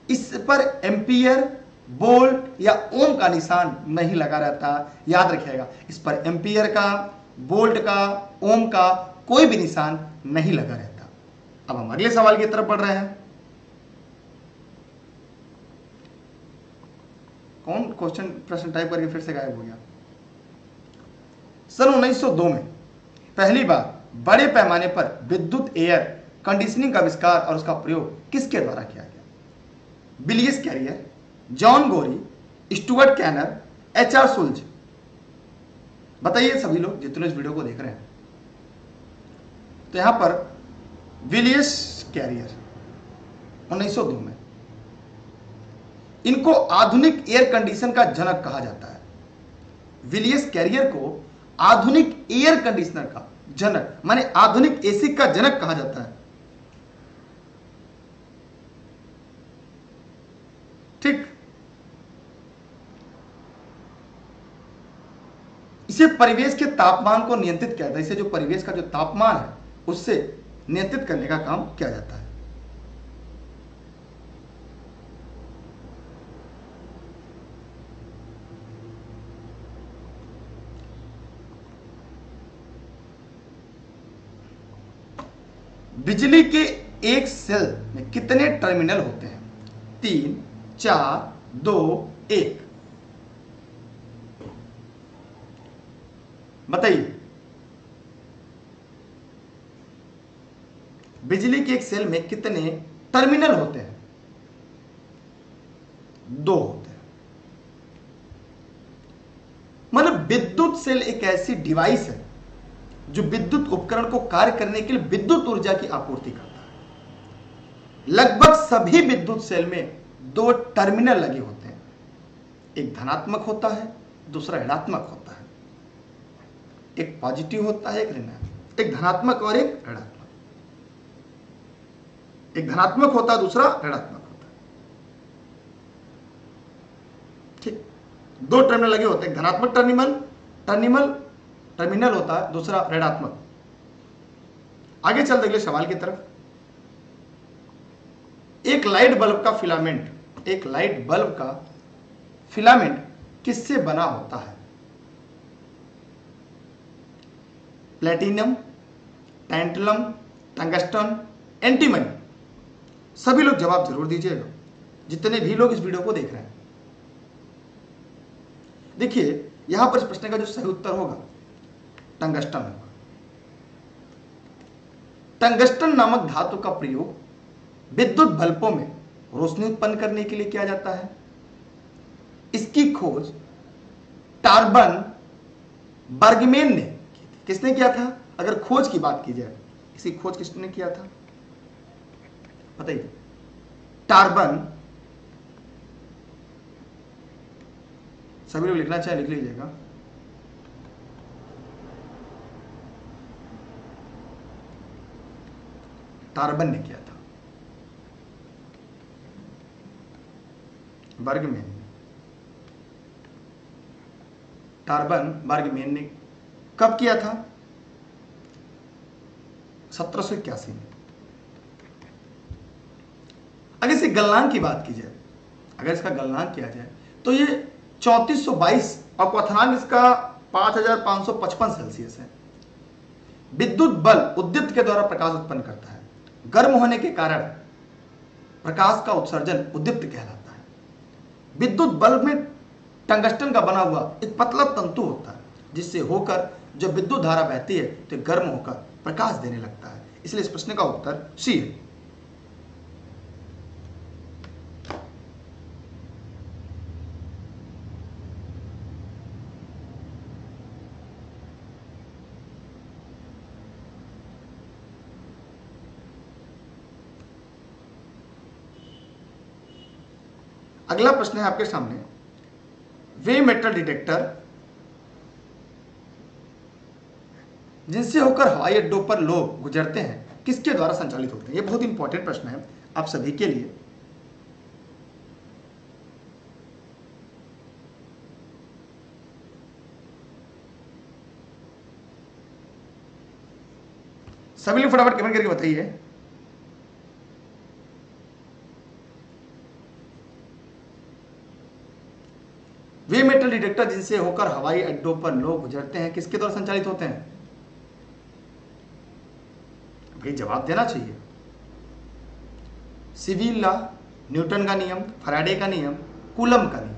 इस पर एम्पियर, वोल्ट या ओम का निशान नहीं लगा रहता। याद रखिएगा, इस पर एम्पियर का, वोल्ट का, ओम का कोई भी निशान नहीं लगा रहता। अब हम अगले सवाल की तरफ बढ़ रहे हैं। कौन प्रश्न टाइप करके फिर से गायब हो गया? सन 1902 में पहली बार बड़े पैमाने पर विद्युत एयर कंडीशनिंग का आविष्कार और उसका प्रयोग किसके द्वारा किया गया? विलियस कैरियर, जॉन गोरी, स्टुअर्ट कैनर, एच.आर. सुल्ज। बताइए सभी लोग जितने इस वीडियो को देख रहे हैं। तो यहां पर विलियस कैरियर 1902 में, इनको आधुनिक एयर कंडीशन का जनक कहा जाता है। विलियस कैरियर को आधुनिक एयर कंडीशनर का जनक, माने आधुनिक एसी का जनक कहा जाता है। ठीक, इसे परिवेश के तापमान को नियंत्रित किया जाता है। इसे जो परिवेश का जो तापमान है उससे नियंत्रित करने का काम किया जाता है। बिजली के एक सेल में कितने टर्मिनल होते हैं? 3, 4, 2, 1। बताइए, बिजली के एक सेल में कितने टर्मिनल होते हैं? 2 होते हैं। मतलब विद्युत सेल एक ऐसी डिवाइस है जो विद्युत उपकरण को कार्य करने के लिए विद्युत ऊर्जा की आपूर्ति करता है। लगभग सभी विद्युत सेल में 2 टर्मिनल लगे होते हैं। एक धनात्मक होता है, दूसरा ऋणात्मक होता है। एक पॉजिटिव होता है, एक ऋणात्मक। एक धनात्मक और एक ऋणात्मक। एक धनात्मक होता है, दूसरा ऋणात्मक होता है। ठीक, 2 टर्मिनल लगे होते हैं। एक धनात्मक टर्मिनल होता है, दूसरा ऋणात्मक। आगे चलते अगले सवाल की तरफ। एक लाइट बल्ब का फिलामेंट किससे बना होता है? Platinum, tantalum, tungsten, antimony. सभी लोग जवाब जरूर दीजिएगा, जितने भी लोग इस वीडियो को देख रहे हैं। देखिए, यहां पर इस प्रश्न का जो सही उत्तर होगा टंगस्टन होगा। टंगस्टन नामक धातु का प्रयोग विद्युत बल्बों में रोशनी उत्पन्न करने के लिए किया जाता है। इसकी खोज टार्बन बर्गमैन ने की थी। किसने किया था? अगर खोज की बात की जाए, इसी खोज किसने किया था बताइए? टार्बन, सभी लोग लिखना चाहे लिख लीजिएगा। टार्बन ने किया था, बर्गमैन, टार्बन बर्गमैन ने कब किया था? 1781 में। अगर इसके गलनांक की बात की जाए, अगर इसका गलनांक किया जाए तो ये 3422 और क्वथनांक इसका 5555 सेल्सियस है। विद्युत बल्ब उद्युत के द्वारा प्रकाश उत्पन्न करता है। गर्म होने के कारण प्रकाश का उत्सर्जन उद्दीप्त कहलाता है। विद्युत बल्ब में टंगस्टन का बना हुआ एक पतला तंतु होता है, जिससे होकर जब विद्युत धारा बहती है तो गर्म होकर प्रकाश देने लगता है। इसलिए इस प्रश्न का उत्तर सी है। अगला प्रश्न है आपके सामने, वे मेटल डिटेक्टर जिनसे होकर हवाई अड्डों पर लोग गुजरते हैं किसके द्वारा संचालित होते हैं? यह बहुत इंपॉर्टेंट प्रश्न है आप सभी के लिए। सभी लोग फटाफट कमेंट करके बताइए। वे मेटल डिटेक्टर जिनसे होकर हवाई अड्डों पर लोग गुजरते हैं किसके द्वारा संचालित होते हैं? ये जवाब देना चाहिए। सिविल लॉ, न्यूटन का नियम, फैराडे का नियम, कूलम का नियम।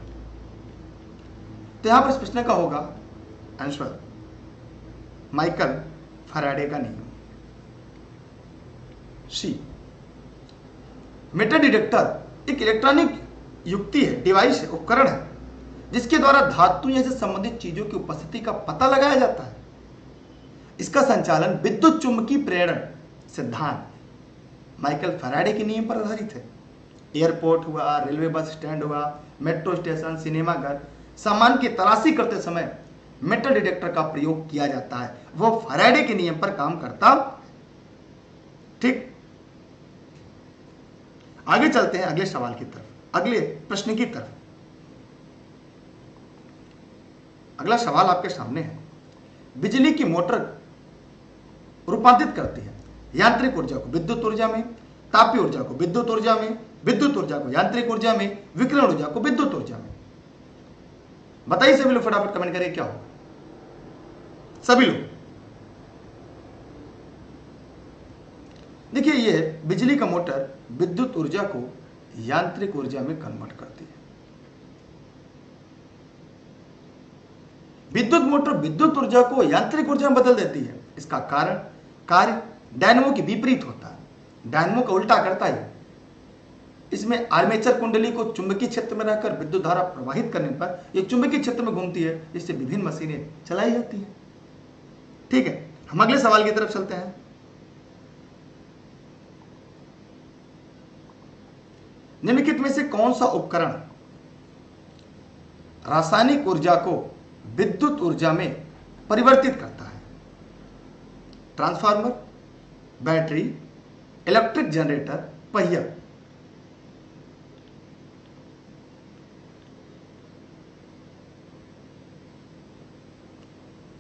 तो यहां पर इस प्रश्न का होगा आंसर माइकल फैराडे का नियम, सी। मेटल डिटेक्टर एक इलेक्ट्रॉनिक युक्ति है, डिवाइस है, उपकरण है, जिसके द्वारा धातु या से संबंधित चीजों की उपस्थिति का पता लगाया जाता है। इसका संचालन विद्युत चुंबकीय प्रेरण सिद्धांत माइकल फैराडे के नियम पर आधारित है। एयरपोर्ट हुआ, रेलवे बस स्टैंड हुआ, मेट्रो स्टेशन, सिनेमाघर, सामान की तलाशी करते समय मेटल डिटेक्टर का प्रयोग किया जाता है। वो फैराडे के नियम पर काम करता। ठीक, आगे चलते हैं अगले सवाल की तरफ, अगले प्रश्न की तरफ। अगला सवाल आपके सामने है, बिजली की मोटर रूपांतरित करती है यांत्रिक ऊर्जा को विद्युत ऊर्जा में, तापीय ऊर्जा को विद्युत ऊर्जा में, विद्युत ऊर्जा को यांत्रिक ऊर्जा में, विकिरण ऊर्जा को विद्युत ऊर्जा में। बताइए सभी लोग फटाफट कमेंट करिए क्या हो। सभी लोग देखिए, ये बिजली का मोटर विद्युत ऊर्जा को यांत्रिक ऊर्जा में कन्वर्ट करती है। विद्युत मोटर विद्युत ऊर्जा को यांत्रिक ऊर्जा में बदल देती है। इसका कारण कार्य डायनेमो के विपरीत होता है, डायनेमो का उल्टा करता है। इसमें आर्मेचर कुंडली को चुंबकीय क्षेत्र में रहकर विद्युत धारा प्रवाहित करने पर यह चुंबकीय क्षेत्र में घूमती है, जिससे विभिन्न मशीनें चलाई जाती हैं। ठीक है, हम अगले सवाल की तरफ चलते हैं। निम्नलिखित में से कौन सा उपकरण रासायनिक ऊर्जा को विद्युत ऊर्जा में परिवर्तित करता है? ट्रांसफार्मर, बैटरी, इलेक्ट्रिक जनरेटर, पहिया।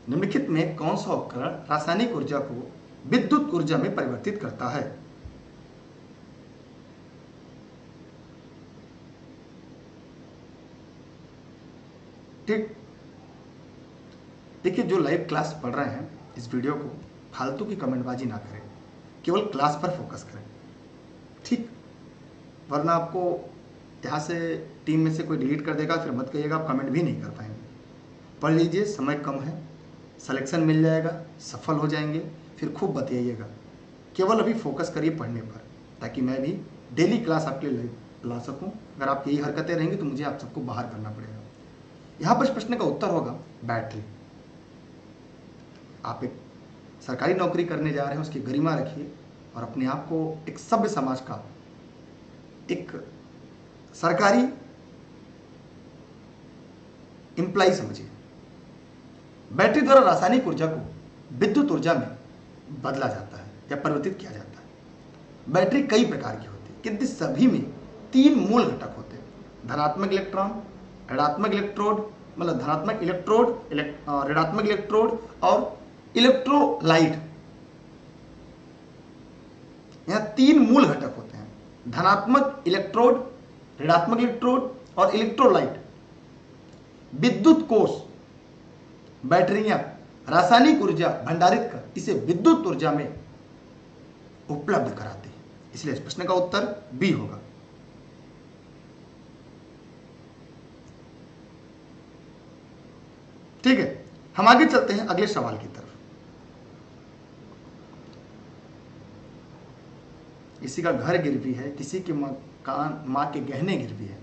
निम्नलिखित में कौन सा उपकरण रासायनिक ऊर्जा को विद्युत ऊर्जा में परिवर्तित करता है? ठीक, देखिए, जो लाइव क्लास पढ़ रहे हैं इस वीडियो को फालतू की कमेंटबाजी ना करें, केवल क्लास पर फोकस करें। ठीक, वरना आपको यहाँ से टीम में से कोई डिलीट कर देगा, फिर मत कहिएगा आप कमेंट भी नहीं कर पाएंगे। पढ़ लीजिए, समय कम है, सिलेक्शन मिल जाएगा, सफल हो जाएंगे, फिर खूब बताइएगा। केवल अभी फोकस करिए पढ़ने पर, ताकि मैं भी डेली क्लास आपके लिए ला सकूं। अगर आप यही हरकतें रहेंगी तो मुझे आप सबको बाहर करना पड़ेगा। यहां पर इस प्रश्न का उत्तर होगा बैटरी। आप एक सरकारी नौकरी करने जा रहे हैं, उसकी गरिमा रखिए और अपने आप को एक सभ्य समाज का एक सरकारी एम्प्लॉय समझिए। बैटरी द्वारा रासायनिक ऊर्जा को विद्युत ऊर्जा में बदला जाता है या परिवर्तित किया जाता है। बैटरी कई प्रकार की होती है, किंतु सभी में 3 मूल घटक होते हैं: धनात्मक इलेक्ट्रॉन, ऋणात्मक इलेक्ट्रोड, मतलब धनात्मक इलेक्ट्रोड, ऋणात्मक इलेक्ट्रोड और इलेक्ट्रोलाइट। यहां 3 मूल घटक होते हैं: धनात्मक इलेक्ट्रोड, ऋणात्मक इलेक्ट्रोड और इलेक्ट्रोलाइट। विद्युत कोष बैटरियां रासायनिक ऊर्जा भंडारित कर इसे विद्युत ऊर्जा में उपलब्ध कराती है। इसलिए इस प्रश्न का उत्तर बी होगा। ठीक है, हम आगे चलते हैं अगले सवाल की तरफ। किसी का घर गिरवी है, किसी के मकान, मां के गहने गिरवी है,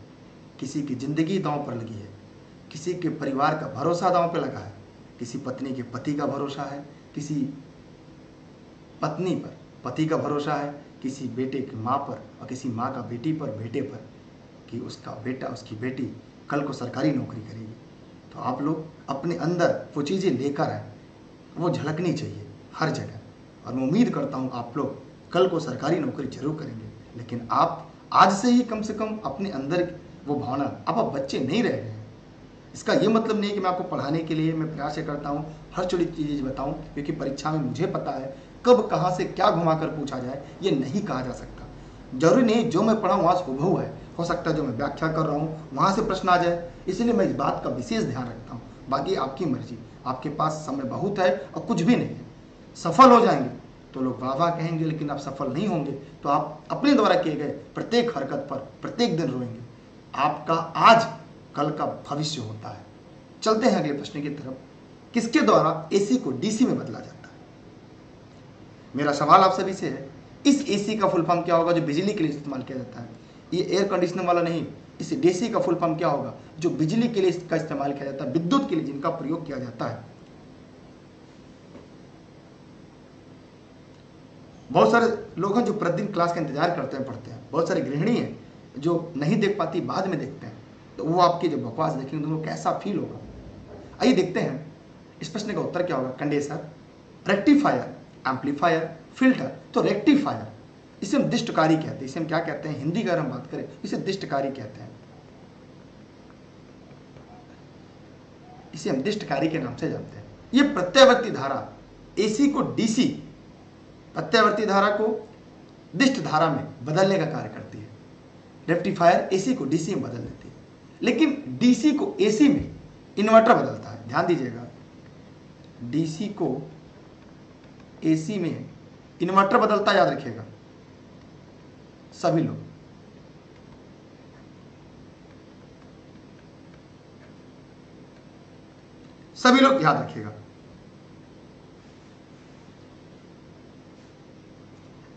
किसी की जिंदगी दांव पर लगी है, किसी के परिवार का भरोसा दांव पर लगा है, किसी पत्नी के पति का भरोसा है, किसी पत्नी पर पति का भरोसा है, किसी बेटे की मां पर और किसी मां का बेटी पर, बेटे पर, कि उसका बेटा, उसकी बेटी कल को सरकारी नौकरी करेगी। तो आप लोग अपने अंदर वो चीज़ें लेकर आए, वो झलकनी चाहिए हर जगह। और मैं उम्मीद करता हूँ आप लोग कल को सरकारी नौकरी जरूर करेंगे, लेकिन आप आज से ही कम से कम अपने अंदर वो भावना, आप बच्चे नहीं रह रहे हैं। इसका ये मतलब नहीं कि मैं आपको पढ़ाने के लिए मैं प्रयास करता हूँ हर छोटी चीज़ बताऊँ, क्योंकि परीक्षा में मुझे पता है कब कहाँ से क्या घुमा कर पूछा जाए ये नहीं कहा जा सकता। जरूरी नहीं जो मैं पढ़ा वहाँ से हुबहू है, हो सकता है जो मैं व्याख्या कर रहा हूँ वहाँ से प्रश्न आ जाए, इसलिए मैं इस बात का विशेष ध्यान रखता हूँ। बाकी आपकी मर्जी, आपके पास समय बहुत है और कुछ भी नहीं है। सफल हो जाएंगे तो लोग वाह वाह कहेंगे, लेकिन आप सफल नहीं होंगे तो आप अपने द्वारा किए गए प्रत्येक हरकत पर प्रत्येक दिन रोएंगे। आपका आज कल का भविष्य होता है। चलते हैं अगले प्रश्न की तरफ। किसके द्वारा एसी को डीसी में बदला जाता है? मेरा सवाल आप सभी से है, इस एसी का फुल फॉर्म क्या होगा जो बिजली के लिए इस्तेमाल किया जाता है? ये एयर कंडीशनर वाला नहीं, इस डीसी का फुल फॉर्म क्या होगा जो बिजली के लिए इसका इस्तेमाल किया जाता है, विद्युत के लिए जिनका प्रयोग किया जाता है। बहुत सारे लोग हैं जो प्रतिदिन क्लास का इंतजार करते हैं, पढ़ते हैं। बहुत सारी गृहिणी हैं जो नहीं देख पाती, बाद में देखते हैं, तो वो आपकी जब बकवास देखेंगे तो उनको कैसा फील होगा। आइए देखते हैं इस प्रश्न का उत्तर क्या होगा। Condenser, rectifier, amplifier, filter. तो रेक्टिफायर इसे हम दिष्टकारी कहते हैं। इसे हम क्या कहते हैं? हिंदी का अगर हम बात करें इसे दिष्टकारी कहते हैं। इसे हम दिष्टकारी के नाम से जानते हैं। ये प्रत्यावर्ती धारा एसी को डीसी, प्रत्यावर्ती धारा को दिष्ट धारा में बदलने का कार्य करती है। रेक्टिफायर एसी को डीसी में बदल देती है, लेकिन डीसी को एसी में इन्वर्टर बदलता है। ध्यान दीजिएगा, डीसी को एसी में इन्वर्टर बदलता, याद रखिएगा सभी लोग। सभी लोग याद रखिएगा।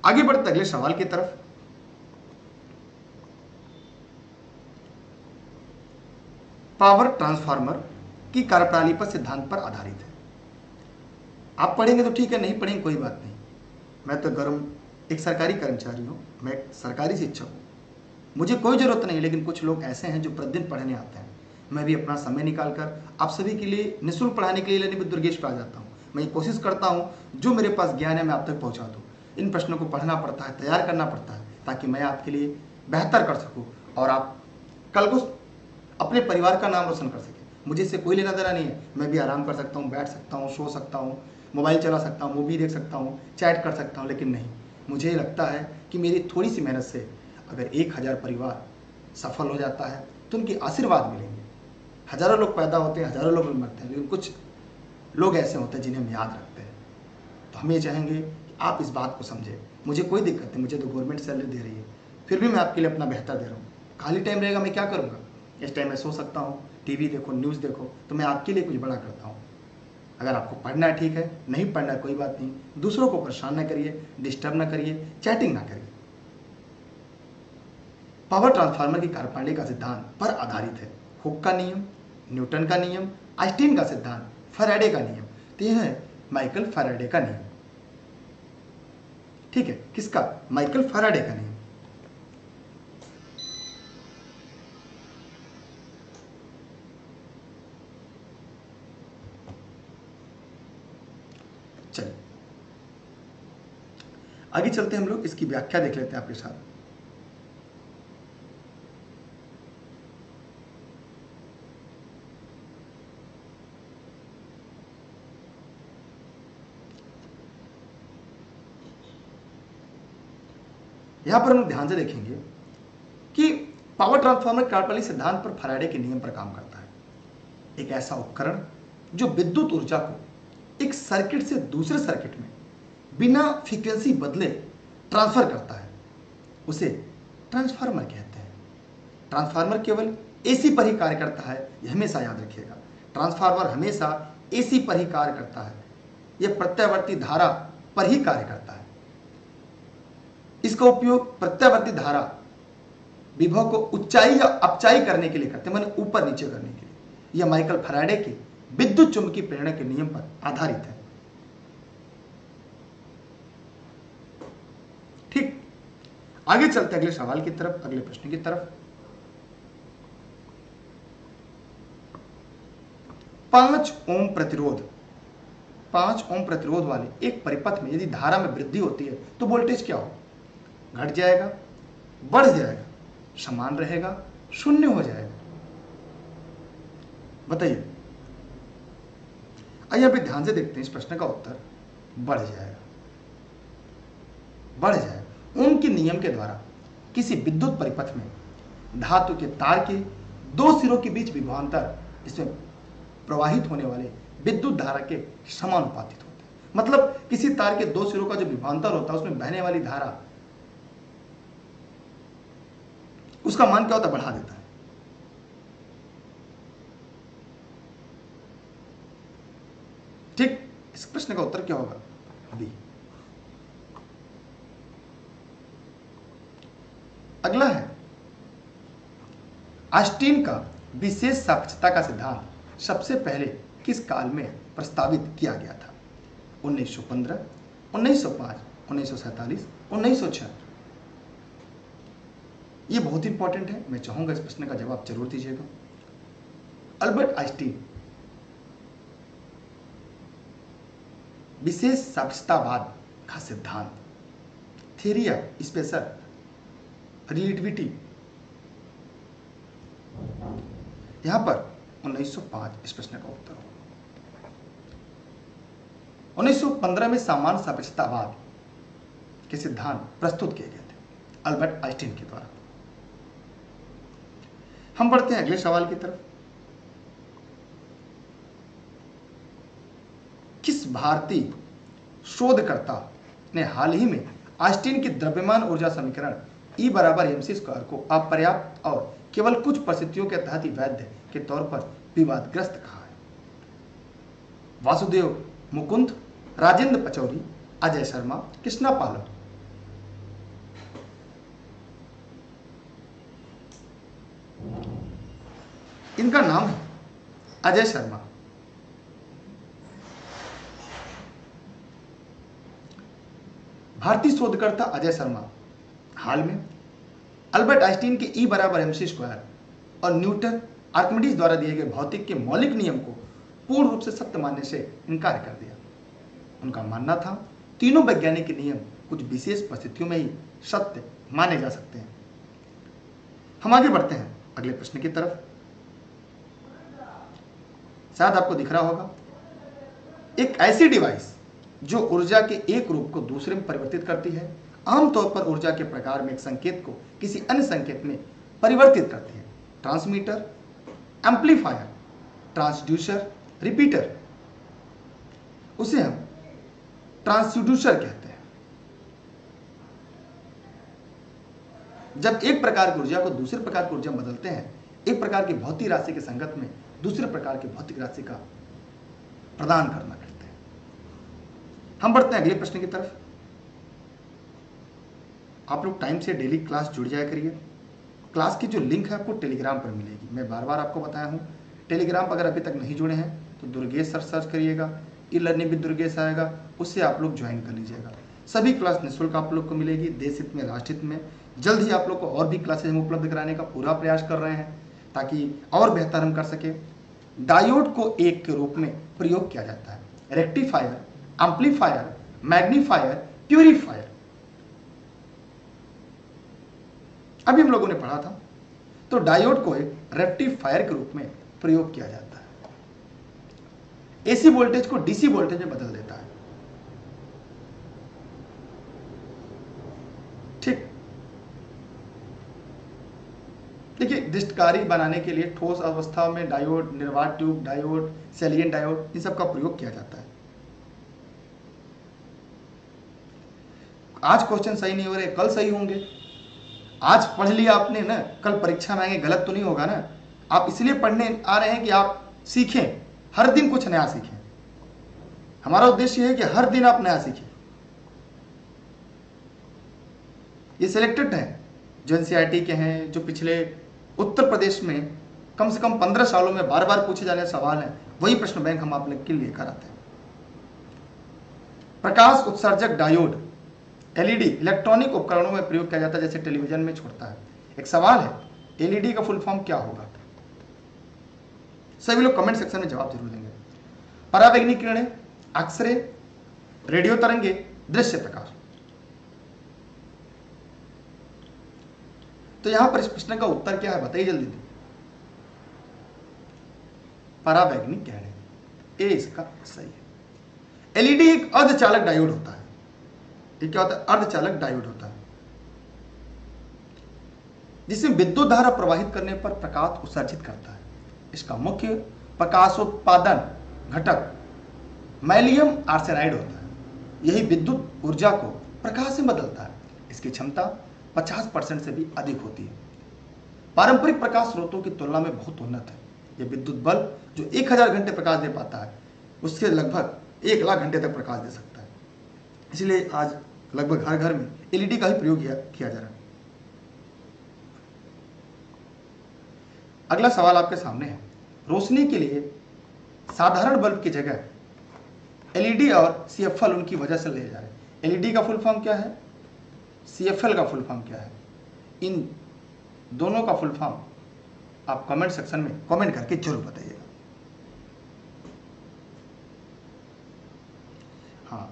आगे बढ़ते अगले सवाल की तरफ। पावर ट्रांसफार्मर की कार्यप्रणाली पर सिद्धांत पर आधारित है। आप पढ़ेंगे तो ठीक है, नहीं पढ़ेंगे कोई बात नहीं। मैं तो गर्म एक सरकारी कर्मचारी हूं, मैं एक सरकारी शिक्षक हूं, मुझे कोई जरूरत नहीं। लेकिन कुछ लोग ऐसे हैं जो प्रतिदिन पढ़ने आते हैं। मैं भी अपना समय निकालकर आप सभी के लिए निःशुल्क पढ़ाने के लिए लेने दुर्गेश पे आ जाता हूँ। मैं ये कोशिश करता हूँ जो मेरे पास ज्ञान है मैं आप तक पहुँचा दूँ। इन प्रश्नों को पढ़ना पड़ता है, तैयार करना पड़ता है, ताकि मैं आपके लिए बेहतर कर सकूँ और आप कल को अपने परिवार का नाम रोशन कर सकें। मुझे इससे कोई लेना देना नहीं है। मैं भी आराम कर सकता हूँ, बैठ सकता हूँ, सो सकता हूँ, मोबाइल चला सकता हूँ, मूवी देख सकता हूँ, चैट कर सकता हूँ, लेकिन नहीं, मुझे लगता है कि मेरी थोड़ी सी मेहनत से अगर 1000 परिवार सफल हो जाता है तो उनके आशीर्वाद मिलेंगे। हजारों लोग पैदा होते हैं, हजारों लोग मरते हैं, लेकिन कुछ लोग ऐसे होते हैं जिन्हें हम याद रखते हैं। तो हम ये चाहेंगे कि आप इस बात को समझें। मुझे कोई दिक्कत नहीं, मुझे तो गवर्नमेंट सैलरी दे रही है, फिर भी मैं आपके लिए अपना बेहतर दे रहा हूँ। खाली टाइम रहेगा मैं क्या करूँगा? इस टाइम मैं सो सकता हूँ, टीवी देखो, न्यूज़ देखो, तो मैं आपके लिए कुछ बड़ा करता हूँ। अगर आपको पढ़ना है ठीक है, नहीं पढ़ना है कोई बात नहीं। दूसरों को परेशान ना करिए, डिस्टर्ब ना करिए, चैटिंग ना करिए। पावर ट्रांसफार्मर की कार्यप्रणाली का सिद्धांत पर आधारित है? हुक का नियम, न्यूटन का नियम, आइंस्टीन का सिद्धांत, फैराडे का नियम। तो यह है माइकल फैराडे का नियम। ठीक है, किसका? माइकल फैराडे का नियम। चलिए आगे चलते हैं, हम लोग इसकी व्याख्या देख लेते हैं आपके साथ। यहां पर हम ध्यान से देखेंगे कि पावर ट्रांसफार्मर कार्यप्रणाली सिद्धांत पर फैराडे के नियम पर काम करता है। एक ऐसा उपकरण जो विद्युत ऊर्जा को एक सर्किट से दूसरे सर्किट में बिना फ्रीक्वेंसी बदले ट्रांसफर करता है, उसे ट्रांसफार्मर कहते हैं। ट्रांसफार्मर केवल एसी पर ही कार्य करता है, यह हमेशा याद रखिएगा। ट्रांसफार्मर हमेशा एसी पर ही कार्य करता है, यह प्रत्यावर्ती धारा पर ही कार्य करता है। इसका उपयोग प्रत्यावर्ती धारा विभव को उच्चाई या अपचाई करने के लिए करते हैं, माने ऊपर नीचे करने के लिए। यह माइकल फैराडे के विद्युत चुंबकीय प्रेरणा के नियम पर आधारित है। ठीक, आगे चलते अगले सवाल की तरफ, अगले प्रश्न की तरफ। 5 ओम प्रतिरोध, 5 ओम प्रतिरोध वाले एक परिपथ में यदि धारा में वृद्धि होती है तो वोल्टेज क्या हो? घट जाएगा, बढ़ जाएगा, समान रहेगा, शून्य हो जाएगा? बताइए। आइए अभी ध्यान से देखते हैं इस प्रश्न का उत्तर। बढ़ जाएगा, बढ़ जाएगा। ओम के नियम के द्वारा किसी विद्युत परिपथ में धातु के तार के दो सिरों के बीच विभवांतर इसमें प्रवाहित होने वाले विद्युत धारा के समानुपातित होते हैं। मतलब किसी तार के दो सिरों का जो विभवांतर होता है उसमें बहने वाली धारा, उसका मान क्या होता है? बढ़ा देता है। ठीक, इस प्रश्न का उत्तर क्या होगा? बी। अगला है आइंस्टीन का विशेष सापेक्षता का सिद्धांत सबसे पहले किस काल में प्रस्तावित किया गया था? 1915, 1905, 1947, 1906। ये बहुत इंपॉर्टेंट है, मैं चाहूंगा इस प्रश्न का जवाब जरूर दीजिएगा। अल्बर्ट आइंस्टीन विशेष सापेक्षतावाद का सिद्धांत, थ्योरी ऑफ स्पेशल रिलेटिविटी, यहां पर 1905 इस प्रश्न का उत्तर होगा। 1915 में सामान्य सापेक्षतावाद के सिद्धांत प्रस्तुत किए गए थे अल्बर्ट आइंस्टीन के द्वारा। हम बढ़ते हैं अगले सवाल की तरफ। किस भारतीय शोधकर्ता ने हाल ही में आइंस्टीन की द्रव्यमान ऊर्जा समीकरण E बराबर mc स्क्वायर को अपर्याप्त और केवल कुछ परिस्थितियों के तहत ही वैध के तौर पर विवादग्रस्त कहा है? वासुदेव मुकुंद, राजेंद्र पचौरी, अजय शर्मा, कृष्णा पालम। इनका नाम है अजय शर्मा। भारतीय शोधकर्ता अजय शर्मा हाल में अल्बर्ट आइंस्टीन के E बराबर mc स्क्वायर और न्यूटन आर्किमिडीज द्वारा दिए गए भौतिक के मौलिक नियम को पूर्ण रूप से सत्य मानने से इनकार कर दिया। उनका मानना था तीनों वैज्ञानिक नियम कुछ विशेष परिस्थितियों में ही सत्य माने जा सकते हैं। हम आगे बढ़ते हैं अगले प्रश्न की तरफ। शायद आपको दिख रहा होगा, एक ऐसी डिवाइस जो ऊर्जा के एक रूप को दूसरे में परिवर्तित करती है, आमतौर पर ऊर्जा के प्रकार में एक संकेत को किसी अन्य संकेत में परिवर्तित करती है। Transmitter, amplifier, transducer, repeater. उसे हम ट्रांसड्यूसर कहते हैं। जब एक प्रकार की ऊर्जा को दूसरे प्रकार की ऊर्जा में बदलते हैं, एक प्रकार की भौतिक राशि के संगत में दूसरे प्रकार की भौतिक राशि का प्रदान करना करते हैं। हम बढ़ते हैं अगले प्रश्न की तरफ। आप लोग टाइम से डेली क्लास जुड़ जाया करिए। क्लास की जो लिंक है आपको टेलीग्राम पर मिलेगी। मैं बार बार आपको बताया हूँ, टेलीग्राम पर अगर अभी तक नहीं जुड़े हैं तो दुर्गेश सर सर्च करिएगा, ई लर्निंग विद दुर्गेश आएगा, उससे आप लोग ज्वाइन कर लीजिएगा। सभी क्लास निःशुल्क आप लोग को मिलेगी, देश हित में, राष्ट्र हित में। जल्द ही आप लोग को और भी क्लासेज हम उपलब्ध कराने का पूरा प्रयास कर रहे हैं ताकि और बेहतर हम कर सके। डायोड को एक के रूप में प्रयोग किया जाता है, रेक्टिफायर, एम्पलीफायर, मैग्नीफायर, प्यूरीफायर। अभी हम लोगों ने पढ़ा था, तो डायोड को एक रेक्टिफायर के रूप में प्रयोग किया जाता है। एसी वोल्टेज को डीसी वोल्टेज में बदल देता है। ठीक, देखिए दृष्टकारी बनाने के लिए ठोस अवस्था में डायोड, निर्वात ट्यूब डायोड, सेलियन डायोड, इन सब का प्रयोग किया जाता है। आज क्वेश्चन सही नहीं हो रहे, कल सही होंगे। आज पढ़ लिया आपने ना, कल परीक्षा में आएंगे गलत तो नहीं होगा ना। आप इसलिए पढ़ने आ रहे हैं कि आप सीखें, हर दिन कुछ नया सीखें। हमारा उद्देश्य है कि हर दिन आप नया सीखें। ये सिलेक्टेड हैं जो एनसीईआरटी के हैं, जो पिछले उत्तर प्रदेश में कम से कम 15 सालों में बार बार पूछे जाने सवाल हैं, वही प्रश्न बैंक हम आप लोग के लिए लेकर आते हैं। प्रकाश उत्सर्जक डायोड एलईडी इलेक्ट्रॉनिक उपकरणों में प्रयोग किया जाता है, जैसे टेलीविजन में छोड़ता है। एक सवाल है, एलईडी का फुल फॉर्म क्या होगा? सभी लोग कमेंट सेक्शन में जवाब जरूर देंगे। परावैंगनिक किरणें, एक्सरे, रेडियो तरंगे, दृश्य प्रकाश। तो यहां पर इस प्रश्न का उत्तर क्या है बताइए जल्दी। परावैंगनिक किरणें, ए इसका सही है। एलईडी एक अर्धचालक डायोड होता है। ये क्या होता है? अर्धचालक डायोड होता है, जिसमें विद्युत धारा प्रवाहित करने पर प्रकाश उत्सर्जित करता है। इसका मुख्य प्रकाशोत्पादन घटक मैलियम आर्सेनाइड होता है। यही विद्युत ऊर्जा को प्रकाश में बदलता है। इसकी क्षमता 50% से भी अधिक होती है। पारंपरिक प्रकाश स्रोतों की तुलना में बहुत उन्नत है। यह विद्युत बल्ब जो 1000 घंटे प्रकाश दे पाता है, उससे लगभग 1 लाख घंटे तक प्रकाश दे सकता है। इसलिए आज लगभग हर घर में एलईडी का ही प्रयोग किया जा रहा है। अगला सवाल आपके सामने है, रोशनी के लिए साधारण बल्ब की जगह एलईडी और सीएफएल उनकी वजह से ले जा रहे हैं। एलईडी का फुल फॉर्म क्या है, सीएफएल का फुल फॉर्म क्या है? इन दोनों का फुल फॉर्म आप कमेंट सेक्शन में कमेंट करके जरूर बताइएगा। हाँ,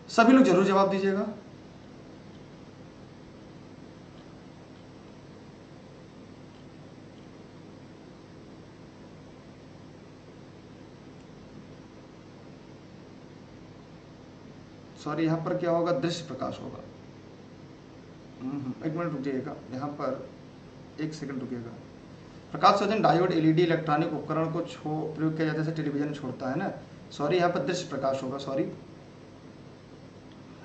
सभी लोग जरूर जवाब दीजिएगा। सॉरी, यहां पर क्या होगा? दृश्य प्रकाश होगा। एक मिनट रुकिएगा, यहाँ पर 1 सेकंड रुकिएगा। प्रकाश उत्सर्जन डायोड एलईडी इलेक्ट्रॉनिक उपकरण को प्रयोग किया जाता है, जैसे टेलीविजन छोड़ता है ना। सॉरी, यहाँ पर दृश्य प्रकाश होगा। सॉरी,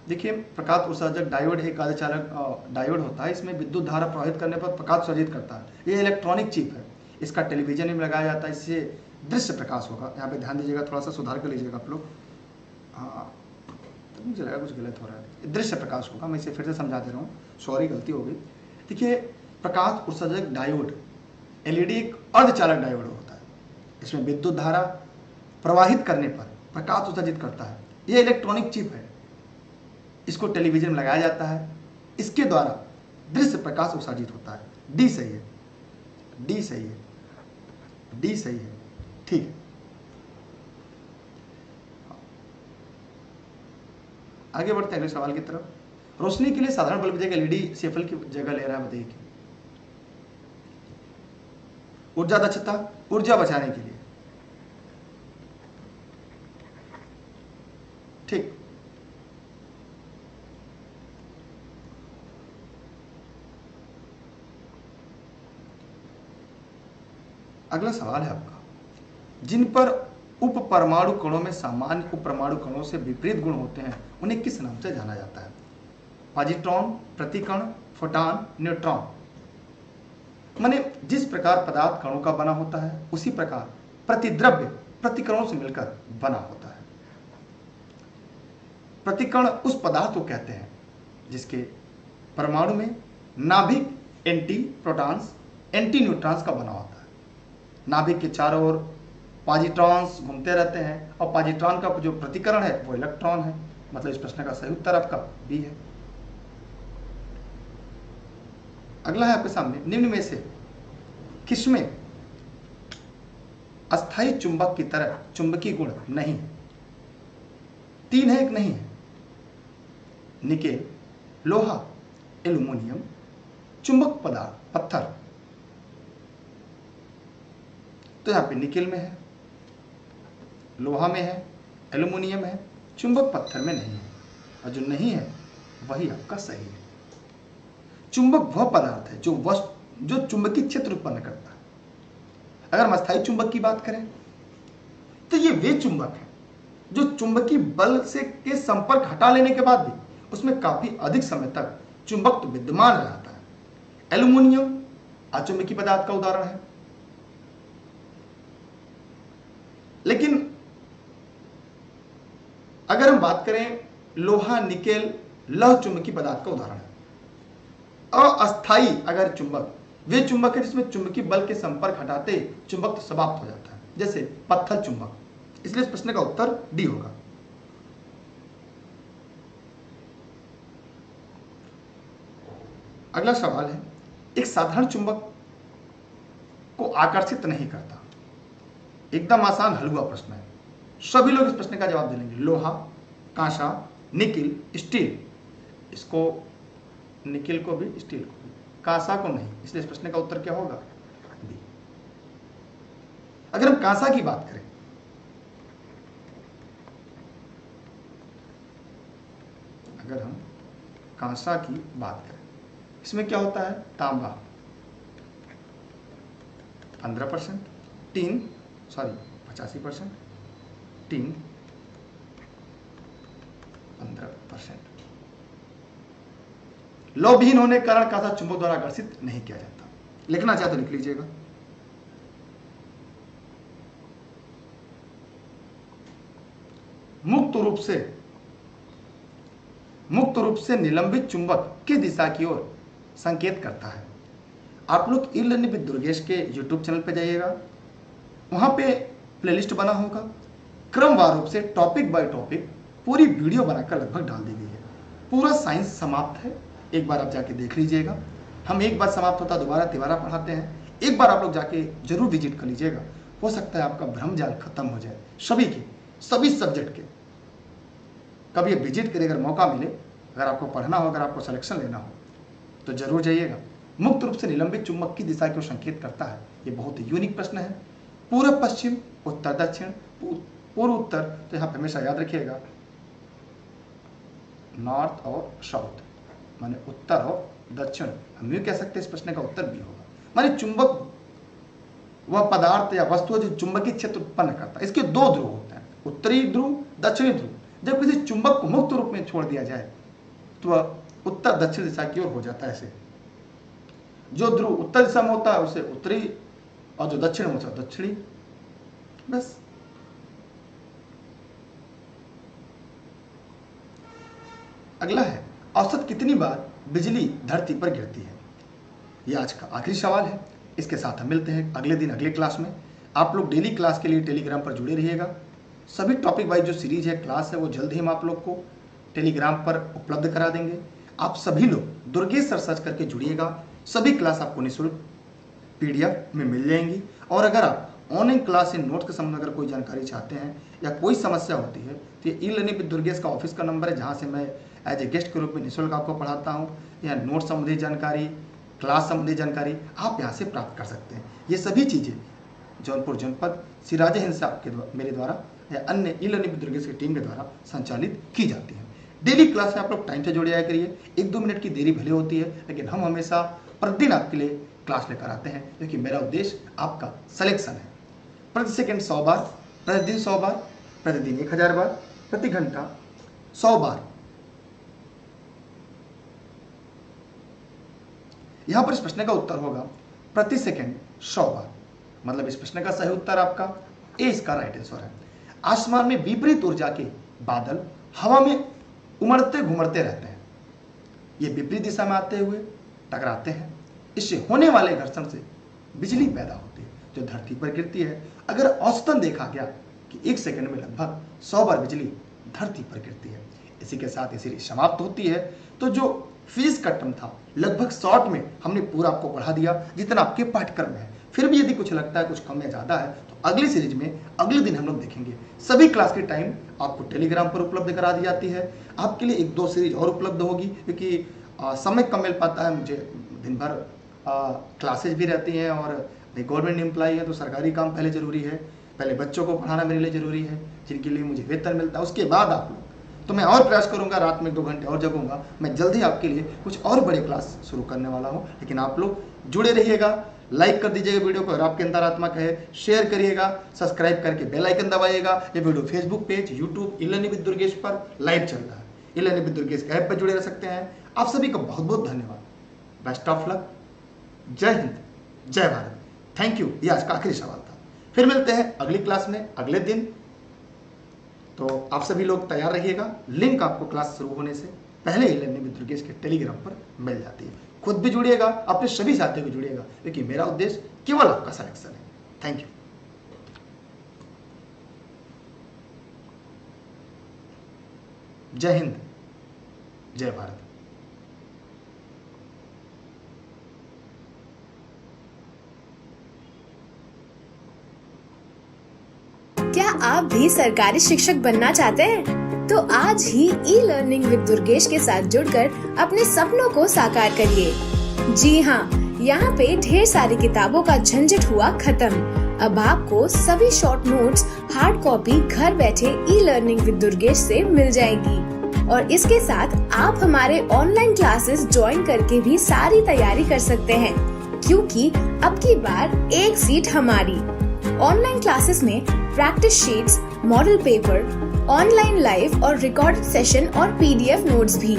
देखिए प्रकाश उत्सर्जक डायोड एक अर्धचालक डायोड होता है। इसमें विद्युत धारा प्रवाहित करने पर प्रकाश उत्सर्जित करता है। ये इलेक्ट्रॉनिक चिप है, इसका टेलीविजन में लगाया जाता है, इससे दृश्य प्रकाश होगा। यहाँ पे ध्यान दीजिएगा, थोड़ा सा सुधार कर लीजिएगा आप लोग। हाँ, मुझे लगा कुछ गलत हो रहा है। दृश्य प्रकाश होगा, मैं इसे फिर से समझा दे रहा हूँ। सॉरी, गलती हो गई। देखिए प्रकाश उत्सर्जक डायोड एलईडी एक अर्धचालक डायोड होता है। इसमें विद्युत धारा प्रवाहित करने पर प्रकाश उत्सर्जित करता है। यह इलेक्ट्रॉनिक चिप है, इसको टेलीविजन में लगाया जाता है। इसके द्वारा दृश्य प्रकाश उत्सर्जित होता है। डी सही है, डी सही है, डी सही है। ठीक है, आगे बढ़ते हैं अगले सवाल की तरफ। रोशनी के लिए साधारण बल्ब जगह एलईडी सीएफएल की जगह ले रहा है, बताइए क्यों? ऊर्जा दक्षता, ऊर्जा बचाने के लिए। ठीक, अगला सवाल है आपका, जिन पर उप परमाणु कणों में सामान्य उप परमाणु कणों से विपरीत गुण होते हैं, उन्हें किस नाम से जाना जाता है? पॉजिट्रॉन, प्रतिकण, फोटॉन, न्यूट्रॉन। माने जिस प्रकार पदार्थ कणों का बना होता है, उसी प्रकार प्रतिद्रव्य प्रतिकणों से मिलकर बना होता है। प्रतिकण उस पदार्थ को कहते हैं जिसके परमाणु में नाभिक एंटी प्रोटॉन्स एंटी न्यूट्रॉन्स का बना होता है। नाभिक के चारों ओर पॉजिट्रॉन्स घूमते रहते हैं और पॉजिट्रॉन का जो प्रतिकरण है वो इलेक्ट्रॉन है। मतलब इस प्रश्न का सही उत्तर आपका बी है। अगला है आपके सामने, निम्न में से किसमें अस्थायी चुंबक की तरह चुंबकीय गुण नहीं है? 3 है, एक नहीं है। निकेल, लोहा, एल्यूमिनियम, चुंबक पदार्थ पत्थर। तो यहां पे निकेल में है, लोहा में है, एल्यूमिनियम है, चुंबक पत्थर में नहीं है। और जो नहीं है वही आपका सही है। चुंबक वह पदार्थ है जो चुंबकीय क्षेत्र उत्पन्न करता है। अगर हम अस्थायी चुंबक की बात करें तो ये वे चुंबक है जो चुंबकीय बल से के संपर्क हटा लेने के बाद भी उसमें काफी अधिक समय तक चुंबक विद्यमान रहता है। एल्यूमिनियम अचुंबकीय पदार्थ का उदाहरण है। लेकिन अगर हम बात करें लोहा, निकेल, लौह चुंबकीय पदार्थ का उदाहरण है। अस्थायी अगर चुंबक, वे चुंबक है जिसमें चुंबकीय बल के संपर्क हटाते चुंबक समाप्त हो जाता है, जैसे पत्थर चुंबक। इसलिए इस प्रश्न का उत्तर डी होगा। अगला सवाल है, एक साधारण चुंबक को आकर्षित नहीं करता। एकदम आसान हलवा प्रश्न है, सभी लोग इस प्रश्न का जवाब दे लेंगे। लोहा, कांसा, निकिल, स्टील। इसको निकिल को भी, स्टील को भी, कांसा को नहीं। इसलिए इस प्रश्न का उत्तर क्या होगा? बी। अगर हम कांसा की बात करें, अगर हम कांसा की बात करें, इसमें क्या होता है? तांबा 15%, टीन 85%, टीन 15%। लौहहीन होने के कारण कांसा चुंबक द्वारा आकर्षित नहीं किया जाता। लिखना चाहे तो लिख लीजिएगा। मुक्त रूप से निलंबित चुंबक किस दिशा की ओर संकेत करता है? आप लोग ई लर्निंग विद दुर्गेश के यूट्यूब चैनल पे जाइएगा, वहां पे प्लेलिस्ट बना होगा, क्रमवार रूप से टॉपिक बाय टॉपिक पूरी वीडियो बनाकर लगभग डाल दी गई है। पूरा साइंस समाप्त है, एक बार आप जाके देख लीजिएगा। हम एक बार समाप्त होता दोबारा तिबारा पढ़ाते हैं, एक बार आप लोग जाके जरूर विजिट कर लीजिएगा। हो सकता है आपका भ्रम जाल खत्म हो जाए, सभी सब्जेक्ट के। कभी एक विजिट करिए, अगर मौका मिले, अगर आपको पढ़ना हो, अगर आपको सिलेक्शन लेना हो तो जरूर जाइएगा। मुक्त रूप से निलंबित चुंबक की दिशा को संकेत करता है, ये बहुत ही यूनिक प्रश्न है। पूर्व पश्चिम, उत्तर दक्षिण, पूर्व उत्तर, तो यहाँ पे हमेशा याद रखिएगा नॉर्थ और साउथ, माने उत्तर और दक्षिण। हम ये कह सकते हैं इस प्रश्न का उत्तर भी होगा। माने चुंबक वह पदार्थ या वस्तु जो चुंबकीय क्षेत्र उत्पन्न करता है। इसके 2 ध्रुव होते हैं, उत्तरी ध्रुव, दक्षिणी ध्रुव। जब किसी चुंबक को मुक्त रूप में छोड़ दिया जाए तो वह उत्तर दक्षिण दिशा की ओर हो जाता है। ऐसे जो ध्रुव उत्तर दिशा में होता है उसे उत्तरी, और जो दक्षिण में होता है दक्षिणी। बस। अगला है, औसत कितनी बार बिजली धरती पर गिरती है? यह आज का आखिरी सवाल है। इसके साथ हम मिलते हैं अगले दिन अगले क्लास में। आप लोग डेली क्लास के लिए टेलीग्राम पर जुड़े रहिएगा। सभी टॉपिक वाइज जो सीरीज है, क्लास है, वो जल्द ही हम आप लोग को टेलीग्राम पर उपलब्ध करा देंगे। आप सभी लोग दुर्गेश सर सर्च करके जुड़िएगा। सभी क्लास आपको निःशुल्क PDF में मिल जाएंगी। और अगर आप ऑनलाइन क्लास इन नोट्स के संबंध में अगर कोई जानकारी चाहते हैं या कोई समस्या होती है तो ये ई लर्निंग विद दुर्गेश का ऑफिस का नंबर है, जहाँ से मैं एज ए गेस्ट के रूप में निःशुल्क आपको पढ़ाता हूँ। या नोट संबंधी जानकारी, क्लास संबंधी जानकारी आप यहाँ से प्राप्त कर सकते हैं। ये सभी चीज़ें जौनपुर जनपद सिराज हिंद साहब के मेरे द्वारा या अन्य ई लर्निंग विद दुर्गेश की टीम के द्वारा संचालित की जाती है। डेली क्लास में आप लोग टाइम से जुड़ जाया करिए। 1-2 मिनट की देरी भले होती है, लेकिन हम हमेशा प्रतिदिन आपके लिए क्लास लेकर आते हैं, क्योंकि मेरा उद्देश्य आपका सिलेक्शन है। प्रति सेकंड 100 बार, प्रतिदिन 100 बार, प्रतिदिन 1000 बार, प्रति घंटा 100 बार। यहां पर इस प्रश्न का उत्तर होगा प्रति सेकंड 100 बार। मतलब इस प्रश्न का सही उत्तर आपका ए, इसका राइट आंसर है। आसमान में विपरीत ऊर्जा के बादल हवा में उमड़ते घुमड़ते रहते हैं। ये विपरीत दिशा में आते हुए टकराते हैं। इससे होने वाले घर्षण से बिजली पैदा होती है जो धरती पर गिरती है। अगर औसतन देखा गया कि 1 सेकंड में लगभग 100 बार बिजली धरती पर गिरती है। इसी के साथ ये सीरीज समाप्त होती है। तो जो फिजिक्स का टर्म था लगभग शॉर्ट में हमने पूरा आपको पढ़ा दिया जितना आपके पाठ्यक्रम में है। फिर भी यदि कुछ लगता है कुछ कम या ज़्यादा है तो अगली सीरीज में अगले दिन हम लोग देखेंगे। सभी क्लास की टाइम आपको टेलीग्राम पर उपलब्ध करा दी जाती है। आपके लिए 1-2 सीरीज और उपलब्ध होगी क्योंकि समय कम मिल पाता है मुझे। दिन भर क्लासेज भी रहती हैं और मैं गवर्नमेंट एम्प्लॉई है तो सरकारी काम पहले ज़रूरी है। पहले बच्चों को पढ़ाना मेरे लिए ज़रूरी है जिनके लिए मुझे वेतन मिलता है। उसके बाद आप लोग तो मैं और प्रयास करूंगा, रात में 2 घंटे और जगूंगा। मैं जल्दी आपके लिए कुछ और बड़े क्लास शुरू करने वाला हूं। लेकिन आप लोग जुड़े रहिएगा, लाइक कर दीजिएगा वीडियो को। अगर आपके अंतरात्मा है शेयर करिएगा, सब्सक्राइब करके बेल आइकन दबाइएगा। ये video Facebook page, YouTube e-learning with Durgesh पर लाइव चल रहा है। ई-लर्निंग विद दुर्गेश ऐप पर जुड़े रह सकते हैं। आप सभी का बहुत बहुत धन्यवाद। Best of luck. जय हिंद, जय भारत। Thank you. ये आज का आखिरी सवाल था। फिर मिलते हैं अगली क्लास में अगले दिन। तो आप सभी लोग तैयार रहिएगा। लिंक आपको क्लास शुरू होने से पहले ई-लर्निंग विद दुर्गेश के टेलीग्राम पर मिल जाती है। खुद भी जुड़िएगा, अपने सभी साथियों को जुड़िएगा क्योंकि मेरा उद्देश्य केवल आपका सिलेक्शन है। Thank you. जय हिंद, जय भारत। क्या आप भी सरकारी शिक्षक बनना चाहते हैं? तो आज ही ई-लर्निंग विद दुर्गेश के साथ जुड़कर अपने सपनों को साकार करिए। जी हाँ, यहाँ पे ढेर सारी किताबों का झंझट हुआ खत्म। अब आपको सभी शॉर्ट नोट्स हार्ड कॉपी घर बैठे ई-लर्निंग विद दुर्गेश से मिल जाएगी। और इसके साथ आप हमारे ऑनलाइन क्लासेस ज्वाइन करके भी सारी तैयारी कर सकते हैं क्योंकि अब की बार एक सीट हमारी। ऑनलाइन क्लासेस में practice sheets, model paper, online live और रिकॉर्डेड सेशन और पीडीएफ नोट्स भी।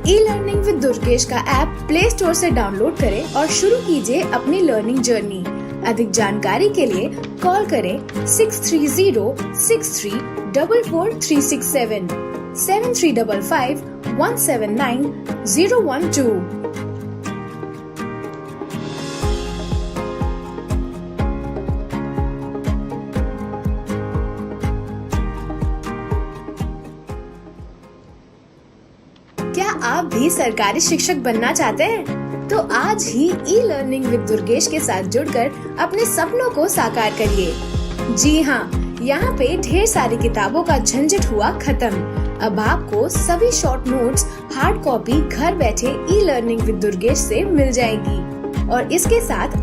ई-लर्निंग विद दुर्गेश का ऐप प्ले स्टोर से डाउनलोड करें और शुरू कीजिए अपनी लर्निंग जर्नी। अधिक जानकारी के लिए कॉल करें 6306344367 7355179012। क्या आप भी सरकारी शिक्षक बनना चाहते हैं? तो आज ही ई-लर्निंग विद दुर्गेश के साथ जुड़कर अपने सपनों को साकार करिए। जी हाँ, यहाँ पे ढेर सारी किताबों का झंझट हुआ खत्म। अब आपको सभी शॉर्ट नोट्स हार्ड कॉपी घर बैठे ई-लर्निंग विद दुर्गेश से मिल जाएगी। और इसके साथ